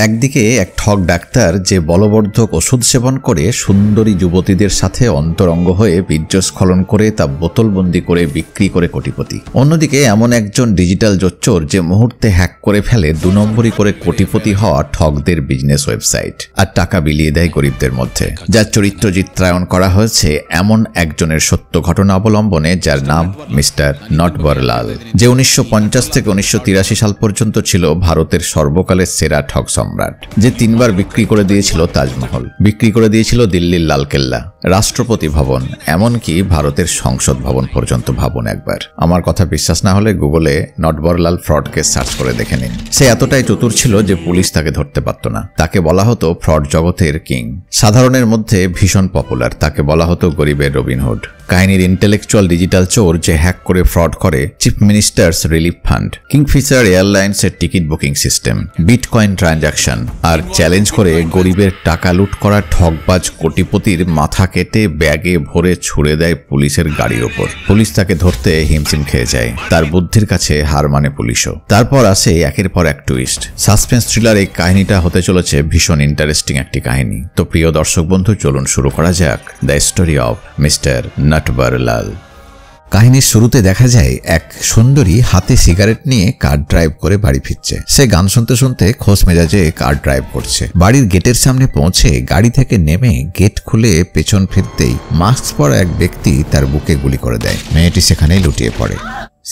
একদিকে এক ঠক ডাক্তার যে বলবর্ধক ওষুধ সেবন করে সুন্দরী যুবতীদের সাথে অন্তরঙ্গ হয়ে বীর্যস্খলন করে তা বোতলবন্দি করে বিক্রি করে কোটিপতি, অন্যদিকে এমন একজন ডিজিটাল জোচ্চোর যে মুহূর্তে হ্যাক করে ফেলে 2 নম্বরই করে কোটিপতি হওয়া ঠকদের বিজনেস ওয়েবসাইট আর টাকা বিলিয়ে দেয় গরিবদের মধ্যে। যার চরিত্র চিত্রায়ন করা হয়েছে এমন একজনের সত্য ঘটনা অবলম্বনে, যার নাম মিস্টার নটবরলাল, যে 1950 থেকে 1983 সাল পর্যন্ত ছিল ভারতের সর্বকালের সেরা ঠক সম্রাট, যে 3 বার বিক্রি করে দিয়েছিল তাজমহল, বিক্রি করে দিয়েছিল দিল্লির লালকেল্লা, রাষ্ট্রপতি ভবন, এমনকি ভারতের সংসদ ভবন পর্যন্ত। ভাবুন একবার। আমার কথা বিশ্বাস না হলে গুগলে নটবরলাল ফ্রড কেস সার্চ করে দেখে নিন। সে এতটাই চতুর ছিল যে পুলিশ তাকে ধরতে পারত না। তাকে বলা হতো ফ্রড জগতের কিং, সাধারণের মধ্যে ভীষণ পপুলার। তাকে বলা হতো গরিবের রবিনহুড। কাহিনীর ইন্টেলেকচুয়াল ডিজিটাল চোর যে হ্যাক করে ফ্রড করে chief minister's relief fund, Kingfisher এয়ারলাইন্সের ticket booking system, bitcoin transaction, আর চ্যালেঞ্জ করে গরিবের টাকা লুট করা ঠকবাজ কোটিপতির মাথা কেটে ব্যাগে ভরে ছুড়ে দেয় পুলিশের গাড়ির ওপর। পুলিশ তাকে ধরতে হিমশিম খেয়ে যায়। তার বুদ্ধির কাছে হার মানে পুলিশও। তারপর আসে একের পর এক টুইস্ট। সাসপেন্স থ্রিলার এই কাহিনীটা হতে চলেছে ভীষণ ইন্টারেস্টিং একটি কাহিনী। তো প্রিয় দর্শক বন্ধু, চলুন শুরু করা যাক the story of mister Natwarlal. কাহিনীর শুরুতে দেখা যায় এক সুন্দরী হাতে সিগারেট নিয়ে কার ড্রাইভ করে বাড়ি ফিরছে। সে গান শুনতে শুনতে খোশ মেজাজে কার ড্রাইভ করছে। বাড়ির গেটের সামনে পৌঁছে গাড়ি থেকে নেমে গেট খুলে পেছন ফিরতেই মাস্ক পরা এক ব্যক্তি তার বুকে গুলি করে দেয়। মেয়েটি সেখানেই লুটিয়ে পড়ে।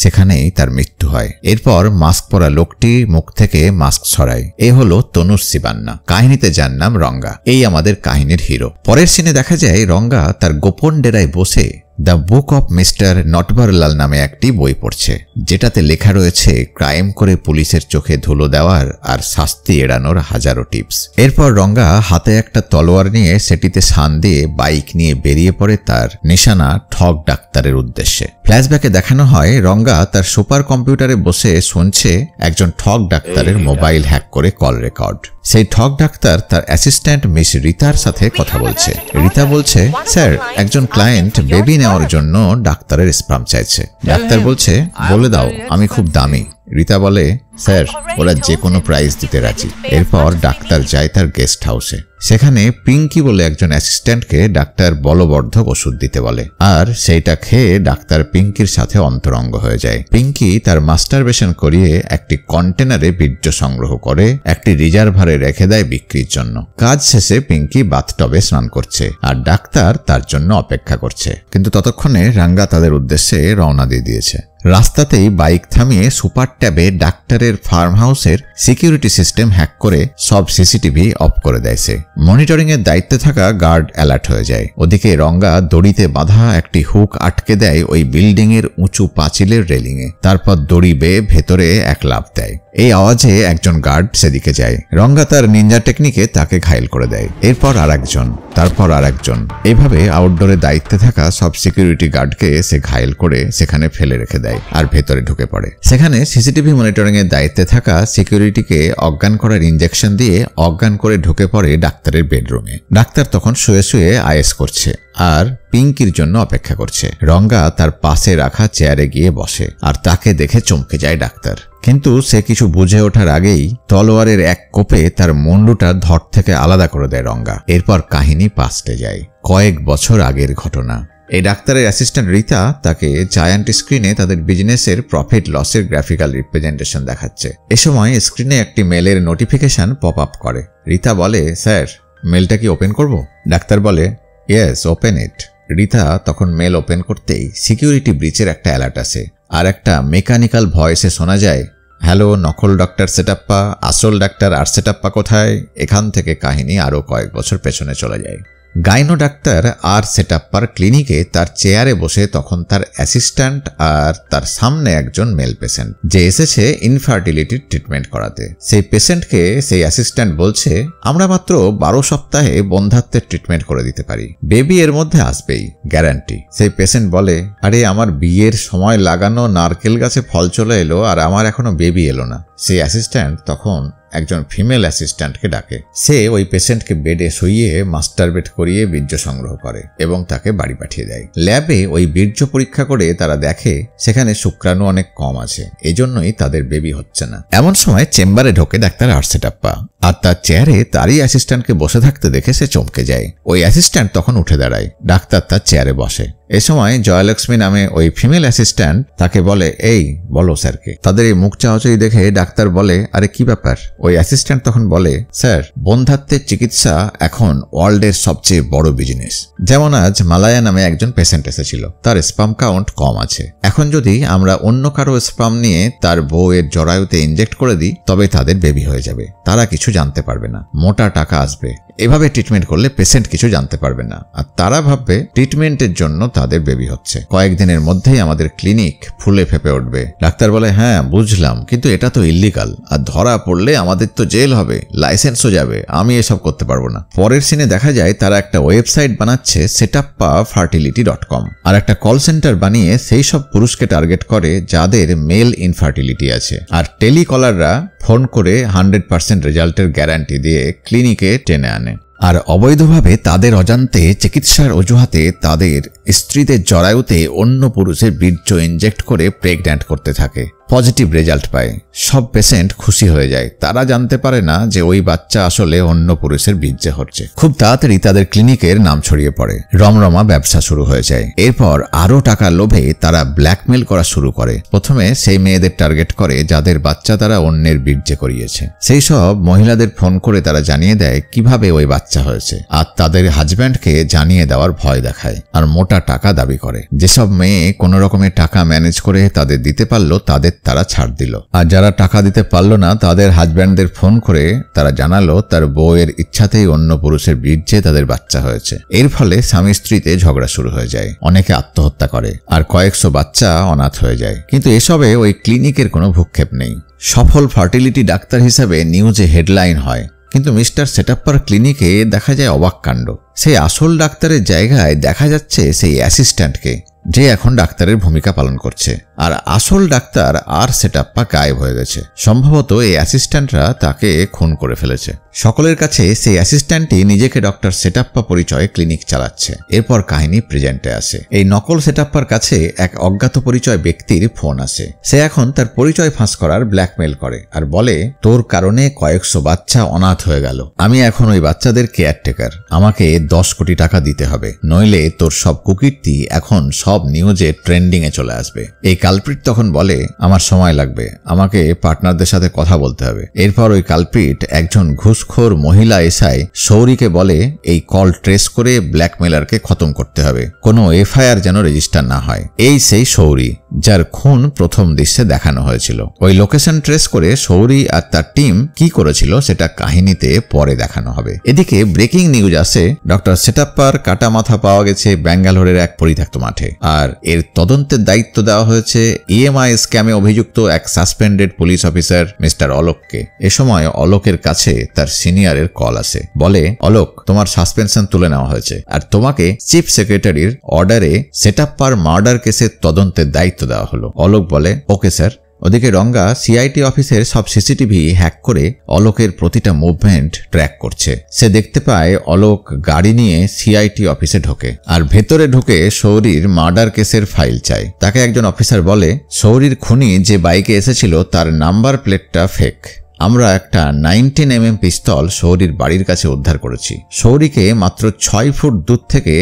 সেখানেই তার মৃত্যু হয়। এরপর মাস্ক পরা লোকটি মুখ থেকে মাস্ক ছড়ায়। এ হলো তনুশ্রী বান্না, কাহিনীতে যার নাম রঙ্গা। এই আমাদের কাহিনীর হিরো। পরের সিনে দেখা যায় রঙ্গা তার গোপন ডেরায় বসে the book of mister Natwarlal নামে একটি বই পড়ছে, যেটাতে লেখা রয়েছে ক্রাইম করে পুলিশের চোখে ধুলো দেওয়ার আর শাস্তি এড়ানোর হাজারো টিপস। এরপর রঙ্গা হাতে একটা তলোয়ার নিয়ে সেটিতে শান দিয়ে বাইক নিয়ে বেরিয়ে পড়ে তার নিশানা ঠক ডাক্তারের উদ্দেশ্যে। ফ্ল্যাশব্যাকে দেখানো হয় রঙ্গা তার সুপার কম্পিউটারে বসে শুনছে একজন ঠক ডাক্তারের মোবাইল হ্যাক করে কল রেকর্ড। সেই ঠক ডাক্তার তার অ্যাসিস্ট্যান্ট মিস রিতার সাথে কথা বলছে। রিতা বলছে, স্যার, একজন ক্লায়েন্ট বেবি নেওয়ার জন্য ডাক্তারের স্পাম চাইছে। ডাক্তার বলছে, বলে দাও আমি খুব দামি। রিতা বলে, স্যার, ওরা যে কোনো প্রাইস দিতে রাজি। এরপর ডাক্তার যায় তার গেস্ট হাউসে। সেখানে পিঙ্কি বলে একজন অ্যাসিস্ট্যান্টকে ডাক্তার বলবর্ধক ওষুধ দিতে বলে, আর সেইটা খেয়ে ডাক্তার পিঙ্কির সাথে অন্তরঙ্গ হয়ে যায়। পিঙ্কি তার মাস্টারবেশন করিয়ে একটি কন্টেনারে বীর্য সংগ্রহ করে একটি রিজার্ভারে রেখে দেয় বিক্রির জন্য। কাজ শেষে পিঙ্কি বাথটবে স্নান করছে আর ডাক্তার তার জন্য অপেক্ষা করছে। কিন্তু ততক্ষণে রাঙ্গা তাদের উদ্দেশ্যে রওনা দিয়ে দিয়েছে। রাস্তাতেই বাইক থামিয়ে সুপার ট্যাবে ডাক্তারের ফার্ম হাউসের সিকিউরিটি সিস্টেম হ্যাক করে সব সিসিটিভি অফ করে দেয় সে। মনিটরিং এর দায়িত্বে থাকা গার্ড অ্যালার্ট হয়ে যায়। ওদিকে রঙ্গা দড়িতে বাঁধা একটি হুক আটকে দেয় ওই বিল্ডিং এর উঁচু পাঁচিলের রেলিং এ। তারপর দড়ি বেয়ে ভেতরে এক লাফ দেয়। এই আওয়াজে একজন গার্ড সেদিকে যায়। রঙ্গা তার নিনজা টেকনিকে তাকে ঘায়েল করে দেয়। এরপর আরেকজন, তারপর আরেকজন। এইভাবে আউটডোরে দায়িত্বে থাকা সব সিকিউরিটি গার্ডকে সে ঘায়েল করে সেখানে ফেলে রেখে দেয় আর ভেতরে ঢুকে পড়ে। সেখানে সিসিটিভি মনিটরিং এর দায়িত্বে থাকা সিকিউরিটিকে অজ্ঞান করার ইনজেকশন দিয়ে অজ্ঞান করে ঢুকে পড়ে ডাক্তারের বেডরুমে। ডাক্তার তখন শুয়ে শুয়ে আইএস করছে আর পিঙ্কির জন্য অপেক্ষা করছে। রঙ্গা তার পাশে রাখা চেয়ারে গিয়ে বসে আর তাকে দেখে চমকে যায় ডাক্তার। কিন্তু সে কিছু বুঝে ওঠার আগেই তলোয়ারের এক কোপে তার মুন্ডুটা ধর থেকে আলাদা করে দেয় রঙ্গা। এরপর কাহিনী পাস্টে যায়, কয়েক বছর আগের ঘটনা। এই ডাক্তারের অ্যাসিস্ট্যান্ট রিতা তাকে জায়ান্ট স্ক্রিনে তাদের বিজনেসের প্রফিট লসের গ্রাফিক্যাল রিপ্রেজেন্টেশন দেখাচ্ছে। এ সময় স্ক্রিনে একটি মেলের নোটিফিকেশন পপ আপ করে। রিতা বলে, স্যার, মেলটা কি ওপেন করব? ডাক্তার বলে, ইয়েস, ওপেন ইট। রিতা তখন মেল ওপেন করতেই সিকিউরিটি ব্রিচের একটা অ্যালার্ট আসে আর একটা মেকানিক্যাল ভয়েসে শোনা যায়, হ্যালো নকল ডক্টর সেটাপ্পা, আসল ডাক্তার আর সেটাপ্পা কোথায়? এখান থেকে কাহিনী আরো কয়েক বছর পেছনে চলে যায়। গাইনো ডাক্তার আর সেটাপ্পার ক্লিনিকে তার চেয়ারে বসে তখন তার অ্যাসিস্ট্যান্ট আর তার সামনে একজন মেল পেশেন্ট যে এসেছে ইনফার্টিলিটির ট্রিটমেন্ট করাতে। সেই পেশেন্টকে সেই অ্যাসিস্ট্যান্ট বলছে, আমরা মাত্র 12 সপ্তাহে বন্ধাত্বের ট্রিটমেন্ট করে দিতে পারি, বেবি এর মধ্যে আসবেই, গ্যারান্টি। সেই পেশেন্ট বলে, আরে আমার বিয়ের সময় লাগানো নারকেল গাছে ফল চলে এলো আর আমার এখনো বেবি এলো না। সেই অ্যাসিস্ট্যান্ট তখন একজন ফিমেল অ্যাসিস্ট্যান্টকে ডাকে। সে ওই পেশেন্টকে বেডে শুইয়ে মাস্টারবেট করিয়ে বীর্য সংগ্রহ করে এবং তাকে বাড়ি পাঠিয়ে দেয়। ল্যাবে ওই বীর্য পরীক্ষা করে তারা দেখে সেখানে শুক্রাণু অনেক কম আছে, এজন্যই তাদের বেবি হচ্ছে না। এমন সময় চেম্বারে ঢোকে ডাক্তার আরসেটাপ্পা, আর তার চেয়ারে তারই অ্যাসিস্ট্যান্টকে বসে থাকতে দেখে সে চমকে যায়। ওই অ্যাসিস্ট্যান্ট তখন উঠে দাঁড়ায়, ডাক্তার তার চেয়ারে বসে। এ সময় জয়লক্ষ্মী নামে ওই ফিমেল অ্যাসিস্ট্যান্ট তাকে বলে, এই বলো স্যারকে। তাদের এই মুখ চাওয়াচাই দেখে ডাক্তার বলে, আরে কি ব্যাপার? ওই অ্যাসিস্ট্যান্ট তখন বলে, স্যার বন্ধাত্বের চিকিৎসা এখন ওয়ার্ল্ডের সবচেয়ে বড় বিজনেস। যেমন আজ মালায়া নামে একজন পেশেন্ট এসেছিল, তার স্পাম কাউন্ট কম আছে। এখন যদি আমরা অন্য কারো স্পাম নিয়ে তার বউয়ের জরায়ুতে ইনজেক্ট করে দিই তবে তাদের বেবি হয়ে যাবে, তারা কিছু জানতে পারবে না, মোটা টাকা আসবে। এভাবে ট্রিটমেন্ট করলে পেশেন্ট কিছু জানতে পারবে না, আর তারা ভাববে ট্রিটমেন্টের জন্য তাদের বেবি হচ্ছে। কয়েকদিনের মধ্যেই আমাদের ক্লিনিক ফুলে ফেপে উঠবে। ডাক্তার বলে, হ্যাঁ বুঝলাম, কিন্তু এটা তো ইল্লিগাল, আর ধরা পড়লে আমাদের তো জেল হবে, লাইসেন্সও যাবে, আমি এসব করতে পারবো না। পরের সিনে দেখা যায় তারা একটা ওয়েবসাইট বানাচ্ছে setappafertility.com, আর একটা কল সেন্টার বানিয়ে সেই সব পুরুষকে টার্গেট করে যাদের মেল ইনফার্টিলিটি আছে, আর টেলিকলাররা ফোন করে 100% রেজাল্টের গ্যারান্টি দিয়ে ক্লিনিকে টেনে আনে। আর অবৈধভাবে তাদের অজান্তে চিকিৎসার অজুহাতে তাদের স্ত্রীদের জরায়ুতে অন্য পুরুষের বীর্য ইনজেক্ট করে প্রেগন্যান্ট করতে থাকে। পজিটিভ রেজাল্ট পায়, সব পেশেন্ট খুশি হয়ে যায়। তারা জানতে পারে না যে ওই বাচ্চা আসলে অন্য পুরুষের বীর্যে হচ্ছে। খুব তাড়াতাড়ি তাদের ক্লিনিকের নাম ছড়িয়ে পড়ে, রমরমা ব্যবসা শুরু হয়ে যায়। এরপর আরো টাকার লোভে তারা ব্ল্যাকমেল করা শুরু করে। প্রথমে সেই মেয়েদের টার্গেট করে যাদের বাচ্চা তারা অন্যের বীর্যে করিয়েছে। সেই সব মহিলাদের ফোন করে তারা জানিয়ে দেয় কিভাবে ওই বাচ্চা হয়েছে, আর তাদের হাজব্যান্ডকে জানিয়ে দেওয়ার ভয় দেখায়, আর মোটা টাকা দাবি করে। যেসব মেয়ে কোনো রকমের টাকা ম্যানেজ করে তাদের দিতে পারলো তাদের তারা ছাড় দিল, আর যারা টাকা দিতে পারলো না তাদের হাজব্যান্ডদের ফোন করে তারা জানালো তার বউয়ের ইচ্ছাতেই অন্য পুরুষের বীর্যে তাদের বাচ্চা হয়েছে। এর ফলে স্বামী স্ত্রীতে ঝগড়া শুরু হয়ে যায়, অনেকে আত্মহত্যা করে, আর কয়েকশো বাচ্চা অনাথ হয়ে যায়। কিন্তু এসবে ওই ক্লিনিকের কোনো ভ্রুক্ষেপ নেই। সফল ফার্টিলিটি ডাক্তার হিসাবে নিউজে হেডলাইন হয়, কিন্তু মিস্টার সেটাপ্পার ক্লিনিকে দেখা যায় অবাক কাণ্ড। সেই আসল ডাক্তারের জায়গায় দেখা যাচ্ছে সেই অ্যাসিস্ট্যান্টকে, যে এখন ডাক্তারের ভূমিকা পালন করছে, আর আসল ডাক্তার আর সেটাপ্পা গায়েব হয়ে গেছে। সম্ভবত এই অ্যাসিস্ট্যান্টরা তাকে খুন করে ফেলেছে। সকলের কাছে সেই অ্যাসিস্ট্যান্টই নিজেকে ডক্টর সেটাপ্পা পরিচয়ে ক্লিনিক চালাচ্ছে। এরপর কাহিনী প্রেজেন্টে আসে। এই নকল সেটাপ্পার কাছে এক অজ্ঞাত পরিচয় ব্যক্তির ফোন আসে। সে এখন তার পরিচয় ফাঁস করার ব্ল্যাকমেল করে, আর বলে, তোর কারণে কয়েকশো বাচ্চা অনাথ হয়ে গেল, আমি এখন ওই বাচ্চাদের কেয়ারটেকার, আমাকে 10 কোটি টাকা দিতে হবে, নইলে তোর সব কুকীর্তি এখন সব নিউজে ট্রেন্ডিং এ চলে আসবে। এই কালপ্রিট তখন বলে, আমার সময় লাগবে, আমাকে পার্টনারদের সাথে কথা বলতে হবে। এরপর ওই কালপ্রিট একজন ঘুষখোর মহিলা এসআই সৌরিকে বলে এই কল ট্রেস করে ব্ল্যাকমেলারকে খতম করতে হবে, কোনো এফআইআর যেন রেজিস্টার না হয়। এই সেই সৌরি যার খুন প্রথম দৃশ্যে দেখানো হয়েছিল। ওই লোকেশন ট্রেস করে সৌরি আর তার টিম কি করেছিল সেটা কাহিনীতে পরে দেখানো হবে। এদিকে ব্রেকিং নিউজ আসে, ডক্টর সেটাপ্পার কাটা মাথা পাওয়া গেছে ব্যাঙ্গালোরের এক পরিত্যক্ত মাঠে, আর এর তদন্তের দায়িত্ব দেওয়া হয়েছে ইএমআই স্ক্যামে অভিযুক্ত এক সাসপেন্ডেড পুলিশ অফিসার মিস্টার অলোককে। এ সময় অলোকের কাছে তার সিনিয়রের কল আসে, বলে, অলোক, তোমার সাসপেনশন তুলে নেওয়া হয়েছে, আর তোমাকে চিফ সেক্রেটারির অর্ডারে সেটাপ্পার মার্ডার কেসের তদন্তের দায়িত্ব দেওয়া হলো। অলোক বলে, ওকে স্যার। ওদিকে রঙ্গা সিআইটি অফিসের সব সিসিটিভি হ্যাক করে অলোকের প্রতিটা মুভমেন্ট ট্র্যাক করছে। সে দেখতে পায় অলোক গাড়ি নিয়ে সিআইটি অফিসে ঢোকে, আর ভেতরে ঢুকে সৌরির মার্ডার কেসের ফাইল চায়। তাকে একজন অফিসার বলে, সৌরির খুনি যে বাইকে এসেছিল তার নাম্বার প্লেটটা ফেক। আমরা একটা 19mm পিস্তল সৌরির বাড়ির কাছে উদ্ধার করেছি। সৌরিকে মাত্র 6 ফুট দূর থেকে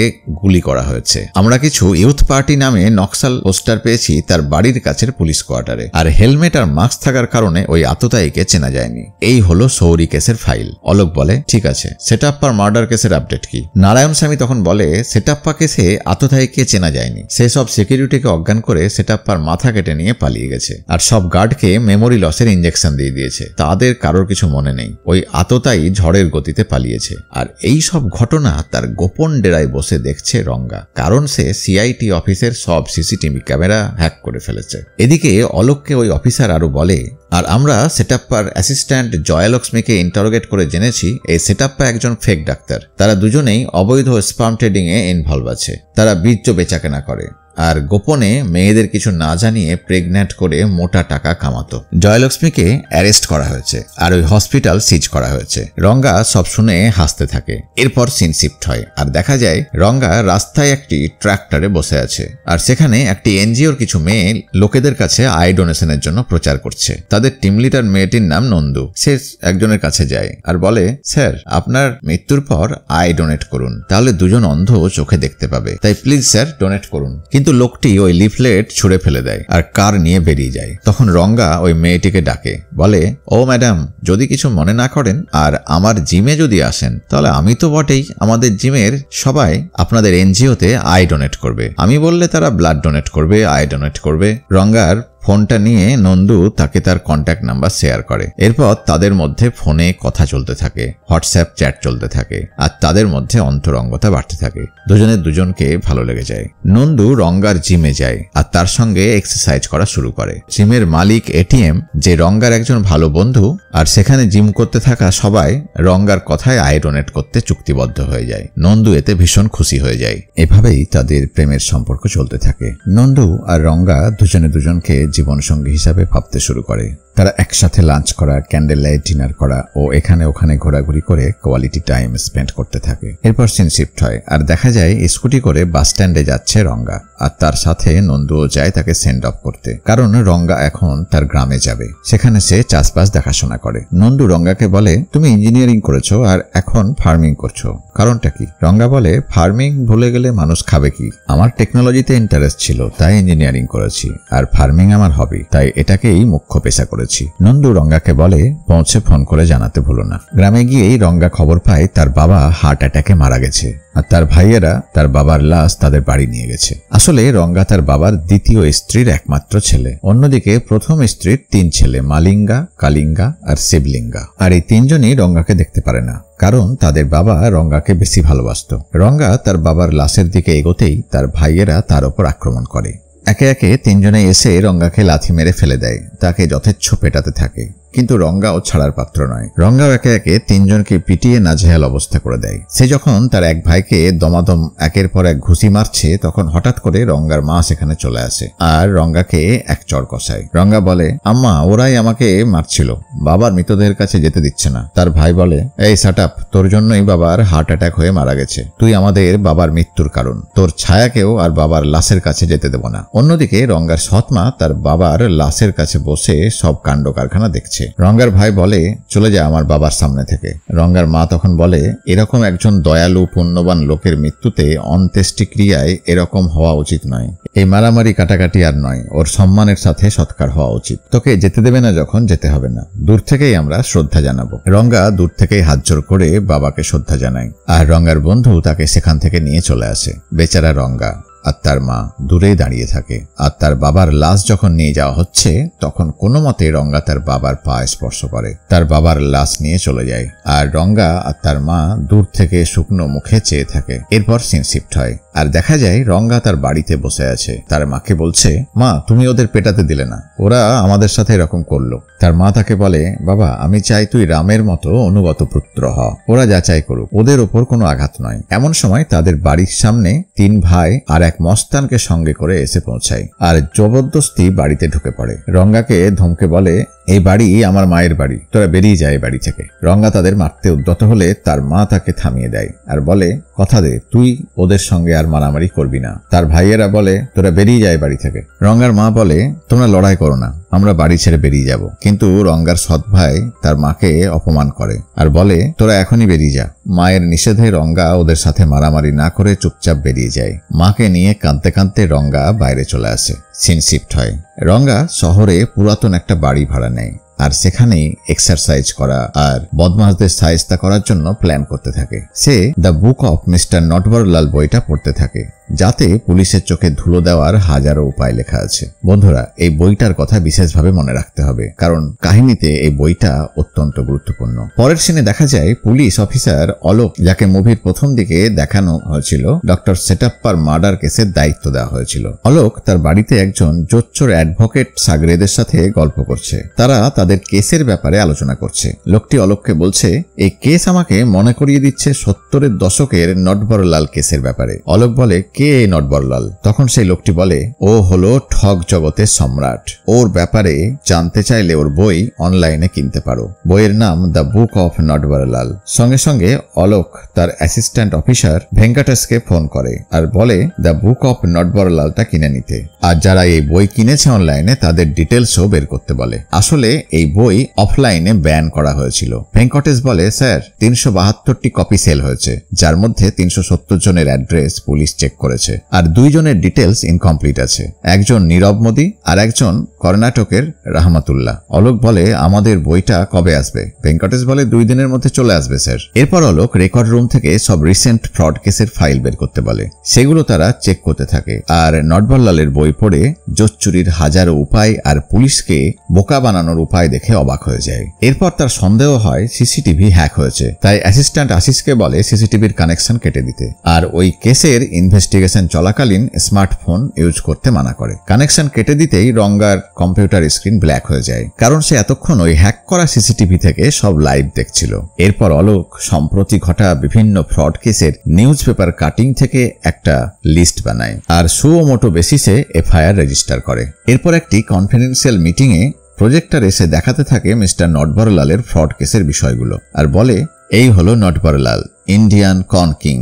গুলি করা হয়েছে। আমরা কিছু ইউথ পার্টি নামে নকশাল পোস্টার পেয়েছি তার বাড়ির কাছের পুলিশ কোয়ার্টারে, আর হেলমেট আর মাস্ক থাকার কারণে ওই আততায়ীকে চেনা যায়নি। এই হলো সৌরি কেসের ফাইল। অলোক বলে, ঠিক আছে, সেটাপ্পার মার্ডার কেসের আপডেট কি? নারায়ণ স্বামী তখন বলে, সেটাপ্পা কেসে আততায়ীকে চেনা যায়নি। সে সব সিকিউরিটিকে অজ্ঞান করে সেটাপ্পার মাথা কেটে নিয়ে পালিয়ে গেছে, আর সব গার্ডকে মেমোরি লসের ইঞ্জেকশন দিয়ে দিয়েছে। তাদের কারোর কিছু মনে নেই, ওই আততায়ী ঝড়ের গতিতে পালিয়েছে। আর এই সব ঘটনা তার গোপন ডেরায় বসে দেখছে রঙ্গা, কারণ সে সিআইটি অফিসের সব সিসিটিভি ক্যামেরা হ্যাক করে ফেলেছে। এদিকে অলোককে ওই অফিসার আরো বলে, আর আমরা সেটাপ্পার অ্যাসিস্ট্যান্ট জয়লক্ষ্মীকে ইন্টারোগেট করে জেনেছি এই সেটাপ্পা একজন ফেক ডাক্তার। তারা দুজনেই অবৈধ স্পার্ম ট্রেডিং এ ইনভলভ আছে। তারা বীর্য বেচাকেনা করে, আর গোপনে মেয়েদের কিছু না জানিয়ে প্রেগন্যান্ট করে মোটা টাকা কামাতো। জয়লক্ষ্মীকে অ্যারেস্ট করা হয়েছে আর ওই হসপিটাল সিজ করা হয়েছে। রঙ্গা সব শুনে হাসতে থাকে। এরপর সিন শিফট হয় আর দেখা যায় রঙ্গা রাস্তায় একটি ট্রাক্টরে বসে আছে আর সেখানে একটি এনজিওর কিছু মেয়ে লোকেদের কাছে আই ডোনেশনের জন্য প্রচার করছে। তাদের টিম লিডার মেয়েটির নাম নন্দু। সে একজনের কাছে যায় আর বলে, স্যার আপনার মৃত্যুর পর আই ডোনেট করুন, তাহলে দুজন অন্ধ চোখে দেখতে পাবে, তাই প্লিজ স্যার ডোনেট করুন। কিন্তু লোকটি ওই লিফলেট ছুঁড়ে ফেলে দেয় আর কার নিয়ে বেরিয়ে যায়। তখন রঙ্গা ওই মেয়েটিকে ডাকে, বলে, ও ম্যাডাম, যদি কিছু মনে না করেন আর আমার জিমে যদি আসেন তাহলে আমি তো বটেই, আমাদের জিমের সবাই আপনাদের এনজিওতে আই ডোনেট করবে। আমি বললে তারা ব্লাড ডোনেট করবে, আই ডোনেট করবে। রঙ্গার ফোনটা নিয়ে নন্দু তাকে তার কন্ট্যাক্ট নাম্বার শেয়ার করে। এরপর তাদের মধ্যে ফোনে কথা চলতে থাকে, হোয়াটসঅ্যাপ চ্যাট চলতে থাকে আর তাদের মধ্যে অন্তরঙ্গতা বাড়তে থাকে। দুজনের দুজনকে ভালো লেগে যায়। নন্দু রঙ্গার জিমে যায় আর তার সঙ্গে এক্সারসাইজ করা শুরু করে। জিমের মালিক এটিএম, যে রঙ্গার একজন ভালো বন্ধু, আর সেখানে জিম করতে থাকা সবাই রঙ্গার কথায় আই ডোনেট করতে চুক্তিবদ্ধ হয়ে যায়। নন্দু এতে ভীষণ খুশি হয়ে যায়। এভাবেই তাদের প্রেমের সম্পর্ক চলতে থাকে। নন্দু আর রঙ্গা দুজনে দুজনকে জীবনসঙ্গী হিসাবে ভাবতে শুরু করে। তারা একসাথে লাঞ্চ করা, ক্যান্ডেল লাইট ডিনার করা ও এখানে ওখানে ঘোরাঘুরি করে কোয়ালিটি টাইম স্পেন্ড করতে থাকে। এরপর সিন শিফট হয় আর দেখা যায় স্কুটি করে বাস স্ট্যান্ডে যাচ্ছে রঙ্গা আর তার সাথে নন্দুও যায় তাকে সেন্ড অফ করতে, কারণ রঙ্গা এখন তার গ্রামে যাবে। সেখানে সে চাষবাস দেখাশোনা করে। নন্দু রঙ্গাকে বলে, তুমি ইঞ্জিনিয়ারিং করেছো আর এখন ফার্মিং করছো, কারণটা কি? রঙ্গা বলে, ফার্মিং ভুলে গেলে মানুষ খাবে কি? আমার টেকনোলজিতে ইন্টারেস্ট ছিল তাই ইঞ্জিনিয়ারিং করেছি, আর ফার্মিং আমার হবি, তাই এটাকেই মুখ্য পেশা করেছি। নন্দু রঙ্গাকে বলে, পৌঁছে ফোন করে জানাতে ভুলো না। গ্রামে গিয়েই রঙ্গা খবর পায় তার বাবা হার্ট অ্যাটাকে মারা গেছে আর তার ভাইয়েরা তার বাবার লাশ তাদের বাড়ি নিয়ে গেছে। আসলে রঙ্গা তার বাবার দ্বিতীয় স্ত্রীর একমাত্র ছেলে। অন্যদিকে প্রথম স্ত্রীর 3 ছেলে, মালিঙ্গা, কালিঙ্গা আর শিবলিঙ্গা। আর এই 3 জনই রঙ্গাকে দেখতে পারে না, কারণ তাদের বাবা রঙ্গাকে বেশি ভালোবাসত। রঙ্গা তার বাবার লাশের দিকে এগোতেই তার ভাইয়েরা তার উপর আক্রমণ করে। একে একে 3 জনে এসে রঙ্গাকে লাথি মেরে ফেলে দেয়, তাকে যথেচ্ছ পেটাতে থাকে। কিন্তু রঙ্গাও ছাড়ার পাত্র নয়। রঙ্গাও একে একে 3 জনকে পিটিয়ে নাজেহাল অবস্থা করে দেয়। সে যখন তার এক ভাইকে দমাদম একের পর এক ঘুষি মারছে, তখন হঠাৎ করে রঙ্গার মা সেখানে চলে আসে আর রঙ্গাকে এক চড় কষায়। রঙ্গা বলে, আম্মা, ওরাই আমাকে মারছিল, বাবার মৃতদেহের কাছে যেতে দিচ্ছে না। তার ভাই বলে, এই শাট আপ, তোর জন্যই বাবার হার্ট অ্যাটাক হয়ে মারা গেছে। তুই আমাদের বাবার মৃত্যুর কারণ। তোর ছায়াকেও আর বাবার লাশের কাছে যেতে দেব না। অন্যদিকে রঙ্গার সৎমা তার বাবার লাশের কাছে বসে সব কাণ্ড কারখানা দেখছে। রঙ্গার ভাই বলে, চলে যা আমার বাবার সামনে থেকে। রঙ্গার মা তখন বলে, এরকম একজন দয়ালু পুণ্যবান লোকের মৃত্যুতে অন্ত্যেষ্টিক্রিয়ায় এরকম হওয়া উচিত নয়। এই মারামারি কাটাকাটি আর নয়, ওর সম্মানের সাথে সৎকার হওয়া উচিত। তোকে যেতে দেবে না যখন, যেতে হবে না। দূর থেকেই আমরা শ্রদ্ধা জানাবো। রঙ্গা দূর থেকেই হাত জোর করে বাবাকে শ্রদ্ধা জানায় আর রঙ্গার বন্ধু তাকে সেখান থেকে নিয়ে চলে আসে। বেচারা রঙ্গা আর তার মা দূরেই দাঁড়িয়ে থাকে। আর তার বাবার লাশ যখন নিয়ে যাওয়া হচ্ছে, তখন কোনো মতে রঙ্গা তার বাবার পা স্পর্শ করে। তার বাবার লাশ নিয়ে চলে যায় আর রঙ্গা আর তার মা দূর থেকে শুকনো মুখে চেয়ে থাকে। এরপর সিন শিফট হয় আর দেখা যায় রঙ্গা তার বাড়িতে বসে আছে। তার মাকে বলছে, মা, তুমি ওদের পেটাতে দিলে না, ওরা আমাদের সাথে এরকম করলো। তার মা তাকে বলে, বাবা, আমি চাই তুই রামের মতো অনুগত পুত্র হ। ওরা যা চাই করুক, ওদের ওপর কোনো আঘাত নয়। এমন সময় তাদের বাড়ির সামনে 3 ভাই আর এক মস্তানকে সঙ্গে করে এসে পৌঁছায় আর জবরদস্তি বাড়িতে ঢুকে পড়ে। রঙ্গাকে ধমকে বলে, এই বাড়ি আমার মায়ের বাড়ি, তোরা বেরিয়ে যায় বাড়ি থেকে। রঙ্গা তাদের মারতে উদ্যত হলে তার মা তাকে থামিয়ে দেয় আর বলে, কথা দে, তুই ওদের সঙ্গে আর মারামারি করবি না। তার ভাইয়েরা বলে, তোরা বেরিয়ে যায় বাড়ি থেকে। রঙ্গার মা বলে, তোমরা লড়াই করো না, আমরা বাড়ি ছেড়ে বেরিয়ে যাব। কিন্তু রঙ্গার সৎ ভাই তার মাকে অপমান করে আর বলে, তোরা এখনই বেরিয়ে যা। মায়ের নিষেধে রঙ্গা ওদের সাথে মারামারি না করে চুপচাপ বেরিয়ে যায়। মাকে নিয়ে কাঁদতে কাঁদতে রঙ্গা বাইরে চলে আসে। সিন শিফট হয়। রঙ্গা শহরে পুরাতন একটা বাড়ি ভাড়া নেয় আর সেখানেই এক্সারসাইজ করা আর বদমাশদের সাহায্য করার জন্য প্ল্যান করতে থাকে। সে the book of mister Natwarlal বইটা পড়তে থাকে, যাতে পুলিশের চোখে ধুলো দেওয়ার হাজারো উপায় লেখা আছে। বন্ধুরা, এই বইটার কথা বিশেষভাবে মনে রাখতে হবে, কারণ কাহিনীতে এই বইটা অত্যন্ত গুরুত্বপূর্ণ। পরের সিনে দেখা যায় পুলিশ অফিসার অলোক, যাকে মুভির প্রথম দিকে দেখানো হয়েছিল ডক্টর সেটাপ্পার মার্ডার কেসের দায়িত্ব দেওয়া হয়েছিল। অলোক তার বাড়িতে একজন জোচ্চোর অ্যাডভোকেট সাগরেদের সাথে গল্প করছে। তারা তাদের তাদের কেসের ব্যাপারে আলোচনা করছে। লোকটি অলোককে বলছে, এই কেস আমাকে মনে করিয়ে দিচ্ছে 70-এর দশকের নটবরলাল কেসের ব্যাপারে। অলোক বলে, কে নটবরলাল? তখন সেই লোকটি বলে, ও হলো ঠগ জগতের সম্রাট। ওর ব্যাপারে জানতে চাইলে ওর বই অনলাইনে কিনতে পারো। বইয়ের নাম দ্য বুক অফ নটবরলাল। সঙ্গে সঙ্গে অলোক তার অ্যাসিস্ট্যান্ট অফিসার ভেঙ্কাটেশকে ফোন করে আর বলে দ্য বুক অফ নটবরলালটা কিনে নিতে, আর যারা এই বই কিনেছে অনলাইনে তাদের ডিটেলসও বের করতে বলে। আসলে এই বই অফলাইনে ব্যান করা হয়েছিল। ভেঙ্কটেশ বলে, স্যার 372টি কপি সেল হয়েছে, যার মধ্যে 370 জনের অ্যাড্রেস পুলিশ চেক করেছে, আর 2 জনের ডিটেলস ইনকমপ্লিট আছে। একজন নীরব মোদী আর একজন কর্ণাটকের রহমাতুল্লাহ। অলোক বলে, আমাদের বইটা কবে আসবে? ভেঙ্কটেশ বলে, 2 দিনের মধ্যে চলে আসবে স্যার। এরপর অলোক রেকর্ড রুম থেকে সব রিসেন্ট ফ্রড কেসের ফাইল বের করতে বলে। সেগুলো তারা চেক করতে থাকে আর নটবরলালের বই পড়ে জোট চুরির হাজারো উপায় আর পুলিশকে বোকা বানানোর উপায় দেখে অবাক হয়ে যায়। এরপর তার সন্দেহ হয় সিসিটিভি হ্যাক হয়েছে, তাই অ্যাসিস্ট্যান্ট আশিসকে বলে সিসিটিভির কানেকশন কেটে দিতে, আর ওই কেসের ইনভেস্টিগেশন চলাকালীন স্মার্টফোন ইউজ করতে মানা করে। কানেকশন কেটে দিতেই রঙ্গার কম্পিউটার স্ক্রিন ব্ল্যাক হয়ে যায়, কারণ সে এতক্ষণ ওই হ্যাক করা সিসিটিভি থেকে সব লাইভ দেখছিল। এরপর অলোক সম্প্রতি ঘটা বিভিন্ন ফ্রড কেসের নিউজ পেপার কাটিং থেকে একটা লিস্ট বানায় আর সুমোটো বেসিসে এফআইআর রেজিস্টার করে। এরপর একটি কনফিডেন্সিয়াল মিটিংয়ে প্রজেক্টর এসে দেখাতে থাকে মিস্টার নটবরলালের ফ্রড কেসের বিষয়গুলো আর বলে, এই হলো নটবরলাল, ইন্ডিয়ান কন কিং।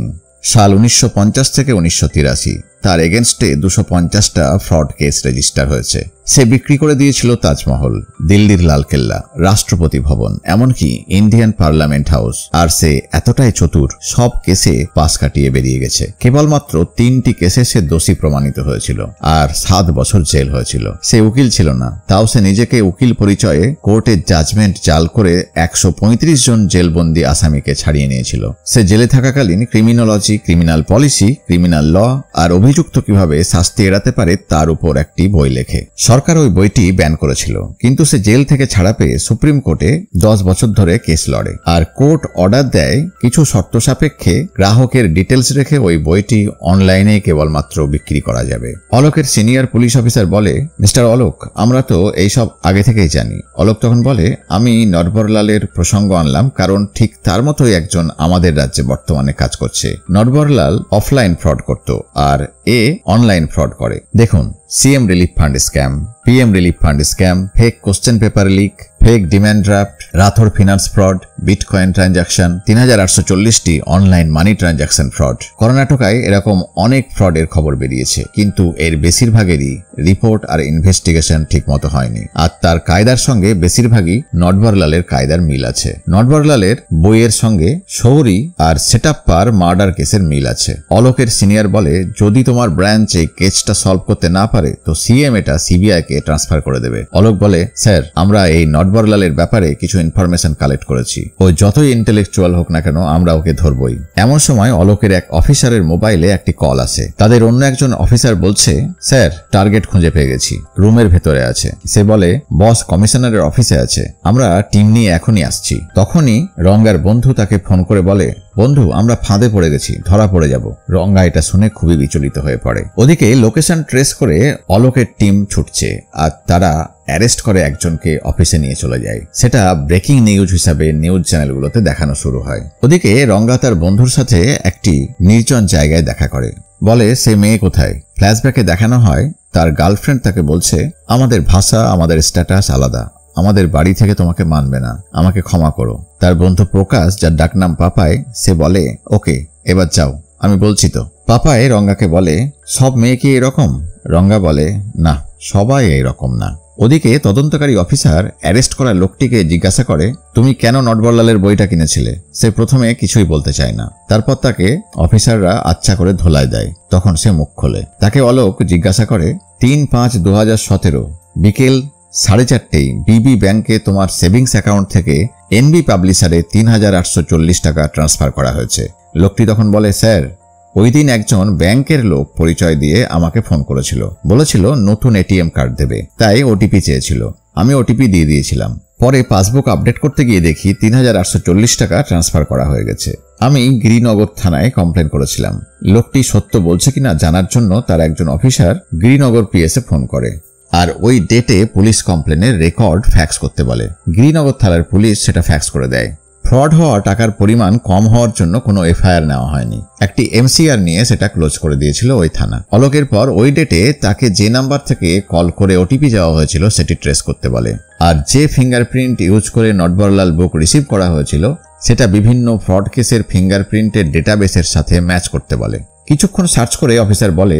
সাল 1950 থেকে 1983 তার এগেনস্টে 250টা ফ্রড কেস রেজিস্টার হয়েছে। সে বিক্রি করে দিয়েছিল তাজমহল, দিল্লির লালকেল্লা, রাষ্ট্রপতি ভবন, এমনকি ইন্ডিয়ান পার্লামেন্ট হাউস। আর সে এতটাই চতুর, সব কেসে পাশ কাটিয়ে বেরিয়ে গেছে। কেবলমাত্র 3টি কেসে সে দোষী প্রমাণিত হয়েছিল আর 7 বছর জেল হয়েছিল। সে উকিল ছিল না, তাও সে নিজেকে উকিল পরিচয়ে কোর্টের জাজমেন্ট জাল করে 135 জন জেলবন্দি আসামিকে ছাড়িয়ে নিয়েছিল। সে জেলে থাকাকালীন criminology, criminal policy, criminal law আর অভিযুক্ত কিভাবে শাস্তি এড়াতে পারে তার উপর একটি বই লেখে। সরকার ওই বইটি ব্যান করেছিল, কিন্তু সে জেল থেকে ছাড়া পেয়ে সুপ্রিম কোর্টে 10 বছর ধরে কেস লড়ে আর কোর্ট অর্ডার দেয় কিছু শর্ত সাপেক্ষে গ্রাহকের ডিটেলস রেখে ওই বইটি অনলাইনে কেবলমাত্র বিক্রি করা যাবে। অলোকের সিনিয়র পুলিশ অফিসার বলে, মিস্টার অলোক, আমরা তো এইসব আগে থেকেই জানি। অলোক তখন বলে, আমি নটবরলালের প্রসঙ্গ আনলাম কারণ ঠিক তার মতোই একজন আমাদের রাজ্যে বর্তমানে কাজ করছে। নটবরলাল অফলাইন ফ্রড করত আর এ অনলাইন ফ্রড করে। দেখুন, CM relief fund scam, PM relief fund scam, fake question paper leak, fake demand draft, Rathore finance fraud, bitcoin transaction, 3840টি অনলাইন মানি ট্রানজাকশন ফ্রড। কর্ণাটকায় এরকম অনেক ফ্রডের খবর বেরিয়েছে, কিন্তু এর বেশিরভাগেরই রিপোর্ট আর ইনভেস্টিগেশন ঠিকমতো হয়নি। আর তার কায়দার সঙ্গে বেশিরভাগই নটবরলালের কায়দার মিল আছে। নটবরলালের বইয়ের সঙ্গে শৌরি আর সেটাপ্পার মার্ডার কেসের মিল আছে। অলোকের সিনিয়র বলে, যদি তোমার ব্রাঞ্চ এই কেসটা সলভ করতে না পারে তো সিএম এটা সিবিআই কে ট্রান্সফার করে দেবে। অলোক বলে, স্যার, আমরা এই নটবরলালের ব্যাপারে কিছু ইনফরমেশন কালেক্ট করেছি। ও যতই ইন্টেলেকচুয়াল হোক না কেন আমরা ওকে ধরবই। এমন সময় অলোকের এক অফিসারের মোবাইলে একটি কল আসে। তাদের অন্য একজন অফিসার বলছে, স্যার, টার্গেট খুঁজে পেয়ে গেছি, রুমের ভেতরে আছে। সে বলে, বস কমিশনারের অফিসে আছে, আমরা টিম নিয়ে এখনই আসছি। তখনই রঙ্গার বন্ধু তাকে ফোন করে বলে, বন্ধু, আমরা ফাঁদে পড়ে গেছি, ধরা পড়ে যাব। রঙ্গা এটা শুনে খুবই বিচলিত হয়ে পড়ে। ওদিকে লোকেশন ট্রেস করে অলোকের টিম ছুটছে আর তারা অ্যারেস্ট করে একজনকে অফিসে নিয়ে চলে যায়। সেটা ব্রেকিং নিউজ হিসাবে নিউজ চ্যানেলগুলোতে দেখানো শুরু হয়। ওদিকে রঙ্গা তার বন্ধুর সাথে একটি নির্জন জায়গায় দেখা করে। বলে, সে মেয়ে কোথায়? ফ্ল্যাশব্যাকে দেখানো হয় তার গার্লফ্রেন্ড তাকে বলছে, আমাদের ভাষা, আমাদের স্ট্যাটাস আলাদা, আমাদের বাড়ি থেকে তোমাকে মানবে না, আমাকে ক্ষমা করো। তার বন্ধু প্রকাশ, যার ডাকনাম পাপায়, সে বলে, ওকে, এবার যাও, আমি বলছি তো। পাপায় রঙ্গাকে বলে, সব মেয়ে কি এরকম? রঙ্গা বলে, না, সবাই এরকম না। ওদিকে তদন্তকারী অফিসার অ্যারেস্ট করা লোকটিকে জিজ্ঞাসা করে, তুমি কেন নটবরলালের বইটা কিনেছিলে? সে প্রথমে কিছুই বলতে চায় না। তারপর তাকে অফিসাররা আচ্ছা করে ধোলাই দেয়। তখন সে মুখ খোলে। তাকে অলোক জিজ্ঞাসা করে, 3/5/2017 বিকেল 4:30 বিবি ব্যাংকে তোমার সেভিংস অ্যাকাউন্ট থেকে এনবি পাবলিশারে 3840 টাকা ট্রান্সফার করা হয়েছে। লোকটি তখন বলে, স্যার, ওই দিন একজন ব্যাংকের লোক পরিচয় দিয়ে আমাকে ফোন করেছিল, বলেছিল নতুন এটিএম কার্ড দেবে, তাই ওটিপি চেয়েছিল। আমি ওটিপি দিয়ে দিয়েছিলাম। পরে পাসবুক আপডেট করতে গিয়ে দেখি 3840 টাকা ট্রান্সফার করা হয়ে গেছে। আমি গিরিনগর থানায় কমপ্লেন করেছিলাম। লোকটি সত্য বলছে কিনা জানার জন্য তার একজন অফিসার গিরিনগর পিএসে ফোন করে। আর ওই ডেটে পুলিশ কমপ্লেনের রেকর্ড ফ্যাক্স করতে বলে। গিরিনগর থানার পুলিশ সেটা ফ্যাক্স করে দেয়। ফ্রড হওয়া টাকার পরিমাণ কম হওয়ার জন্য কোনো এফআইআর নেওয়া হয়নি। একটি এমসিআর নিয়ে সেটা ক্লোজ করে দিয়েছিল ওই থানা। অলোকের পর ওই ডেটে তাকে যে নাম্বার থেকে কল করে ওটিপি যাওয়া হয়েছিল সেটি ট্রেস করতে বলে। আর যে ফিঙ্গারপ্রিন্ট ইউজ করে নটবরলাল বুক রিসিভ করা হয়েছিল সেটা বিভিন্ন ফ্রড কেসের ফিঙ্গারপ্রিন্টের ডেটাবেসের সাথে ম্যাচ করতে বলে। কিছুক্ষণ সার্চ করে অফিসার বলে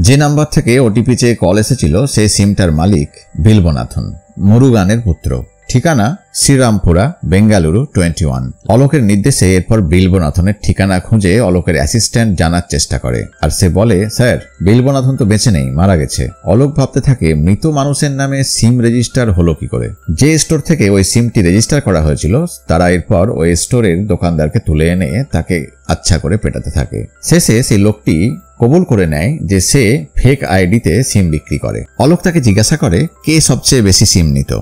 যে নাম্বার থেকে ওটিপি চেয়ে কল এসেছিল সেই সিমটার মালিক বিল্বনাথন, মুরুগানের পুত্র। ঠিকানা শ্রীরামপুরা, বেঙ্গালুরু 21। অলোকের নির্দেশে এরপর বিল্বনাথনের ঠিকানা খুঁজে অলোকের অ্যাসিস্ট্যান্ট জানার চেষ্টা করে। আর সে বলে, স্যার বিল্বনাথন তো বেঁচে নেই, মারা গেছে। অলোক ভাবতে থাকে মৃত মানুষের নামে সিম রেজিস্টার হলো কি করে। যে স্টোর থেকে ওই সিমটি রেজিস্টার করা হয়েছিল তারা এরপর ওই স্টোরের দোকানদারকে তুলে এনে তাকে আচ্ছা করে পেটাতে থাকে। শেষে সেই লোকটি কবুল করে নেয় যে সে ফেক আইডিতে সিম বিক্রি করে। অলোক তাকে জিজ্ঞাসা করে কে সবচেয়ে বেশি সিম নিত।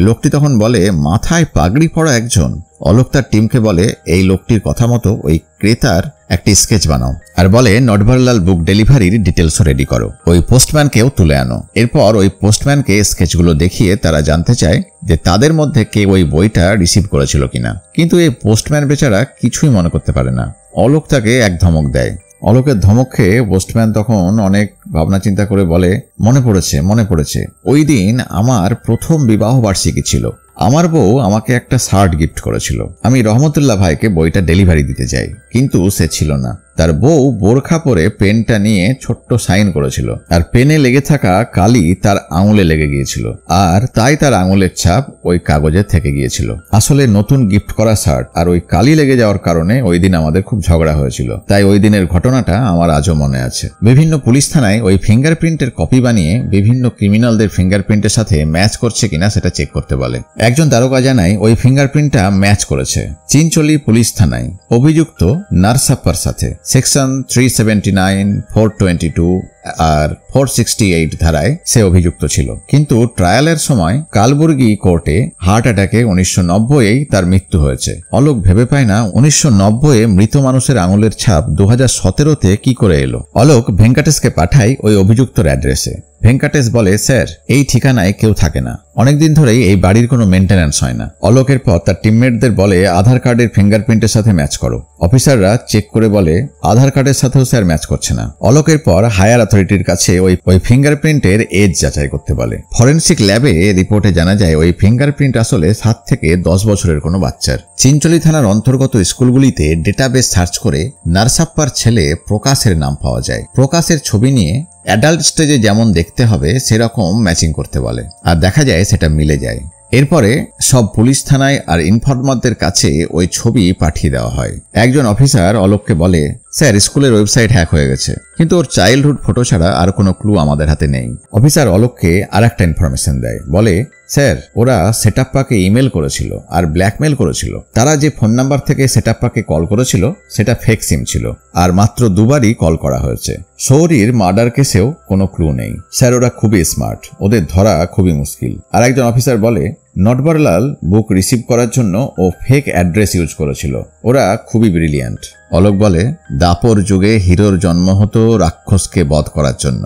লোকটি তখন বলে মাথায় পাগড়ি পরা একজন। অলোক তার টিমকে বলে এই লোকটির কথা মতো ওই ক্রেতার একটি স্কেচ বানাও, আর বলে নটবরলাল বুক ডেলিভারির ডিটেলসও রেডি করো, ওই পোস্টম্যানকেও তুলে আনো। এরপর ওই পোস্টম্যানকে স্কেচগুলো দেখিয়ে তারা জানতে চায় যে তাদের মধ্যে কে ওই বইটা রিসিভ করেছিল কিনা। কিন্তু এই পোস্টম্যান বেচারা কিছুই মনে করতে পারে না। অলোক তাকে এক ধমক দেয়। অলোকের ধমক খেয়ে পোস্টম্যান তখন অনেক ভাবনা চিন্তা করে বলে মনে পড়েছে ওই দিন আমার প্রথম বিবাহ বার্ষিকী ছিল। আমার বউ আমাকে একটা শার্ট গিফট করেছিল। আমি রহমতুল্লাহ ভাইকে বইটা ডেলিভারি দিতে যাই, কিন্তু সে ছিল না। তার বউ বোরখা পরে পেনটা নিয়ে ছোট্ট সাইন করেছিল, আর পেনে লেগে থাকা কালি তার আঙুলে লেগে গিয়েছিল, আর তাই তার আঙুলের ছাপ ওই কাগজে থেকে গিয়েছিল। আসলে নতুন গিফট করা শার্ট আর ওই কালি লেগে যাওয়ার কারণে ওই দিন আমাদের খুব ঝগড়া হয়েছিল, তাই ওই দিনের ঘটনাটা আমার আজও মনে আছে। বিভিন্ন পুলিশ থানায় ওই ফিঙ্গারপ্রিন্টের কপি বানিয়ে বিভিন্ন ক্রিমিনালদের ফিঙ্গারপ্রিন্টের সাথে ম্যাচ করছে কিনা সেটা চেক করতে বলে। একজন দারোগা জানায় ওই ফিঙ্গারপ্রিন্টটা ম্যাচ করেছে চিনচলি পুলিশ থানায় অভিযুক্ত নারসাপ্পার সাথে। সেকশন 379, 422 আর 468 ধারায় সে অভিযুক্ত ছিল। কিন্তু ট্রায়ালের সময় কালবুর্গি কোর্টে হার্ট অ্যাটাকে 1990-এই তার মৃত্যু হয়েছে। অলোক ভেবে পায় না 1990-এ মৃত মানুষের আঙুলের ছাপ 2017-তে কি করে এলো। অলোক ভেঙ্কাটেশকে পাঠায় ওই অভিযুক্তর অ্যাড্রেসে। ভেঙ্কাটেশ বলে, স্যার এই ঠিকানায় কেউ থাকে না, অনেকদিন ধরেই এই বাড়ির কোনো মেইনটেন্যান্স হয় না। অলোকের পর তার টিমমেটদের বলে আধার কার্ডের ফিঙ্গারপ্রিন্টের সাথে ম্যাচ করো। অফিসাররা চেক করে বলে আধার কার্ডের সাথেও স্যার ম্যাচ করছে না। অলোকের পর হায়ার অথরিটির কাছে ওই ফিঙ্গারপ্রিন্টের এজ যাচাই করতে বলে। ফরেনসিক ল্যাবে রিপোর্টে জানা যায় ওই ফিঙ্গারপ্রিন্ট আসলে 7 থেকে 10 বছরের কোনো বাচ্চার। চিনচলি থানার অন্তর্গত স্কুলগুলিতে ডেটাবেস সার্চ করে নারসাপ্পার ছেলে প্রকাশের নাম পাওয়া যায়। প্রকাশের ছবি নিয়ে অ্যাডাল্ট স্টেজে যেমন দেখতে হবে সেরকম ম্যাচিং করতে বলে, আর দেখা যায় সেটা মিলে যায়। এরপরে সব পুলিশ থানায় আর ইনফরমারদের কাছে ওই ছবি পাঠিয়ে দেওয়া হয়। একজন অফিসার অলোককে বলে, স্যার স্কুলের ওয়েবসাইট হ্যাক হয়ে গেছে, কিন্তু ওর চাইল্ডহুড ফটো ছাড়া আর কোনো ক্লু আমাদের হাতে নেই। অফিসার অলোককে আর একটা ইনফরমেশন দেয়, বলে স্যার ওরা সেটআপ্পাকে ইমেল করেছিল আর ব্ল্যাকমেল করেছিল। তারা যে ফোন নাম্বার থেকে সেটআপ্পাকে কল করেছিল সেটা ফেক সিম ছিল, আর মাত্র 2বারই কল করা হয়েছে। সৌরির মার্ডার কেসেও কোনো ক্লু নেই। স্যার ওরা খুবই স্মার্ট, ওদের ধরা খুবই মুশকিল। আর একজন অফিসার বলে নটবরলাল বুক রিসিভ করার জন্য ও ফেক অ্যাড্রেস ইউজ করেছিল, ওরা খুবই ব্রিলিয়ান্ট। অলোক বলে দাপর যুগে হিরোর জন্ম হতো রাক্ষসকে বধ করার জন্য,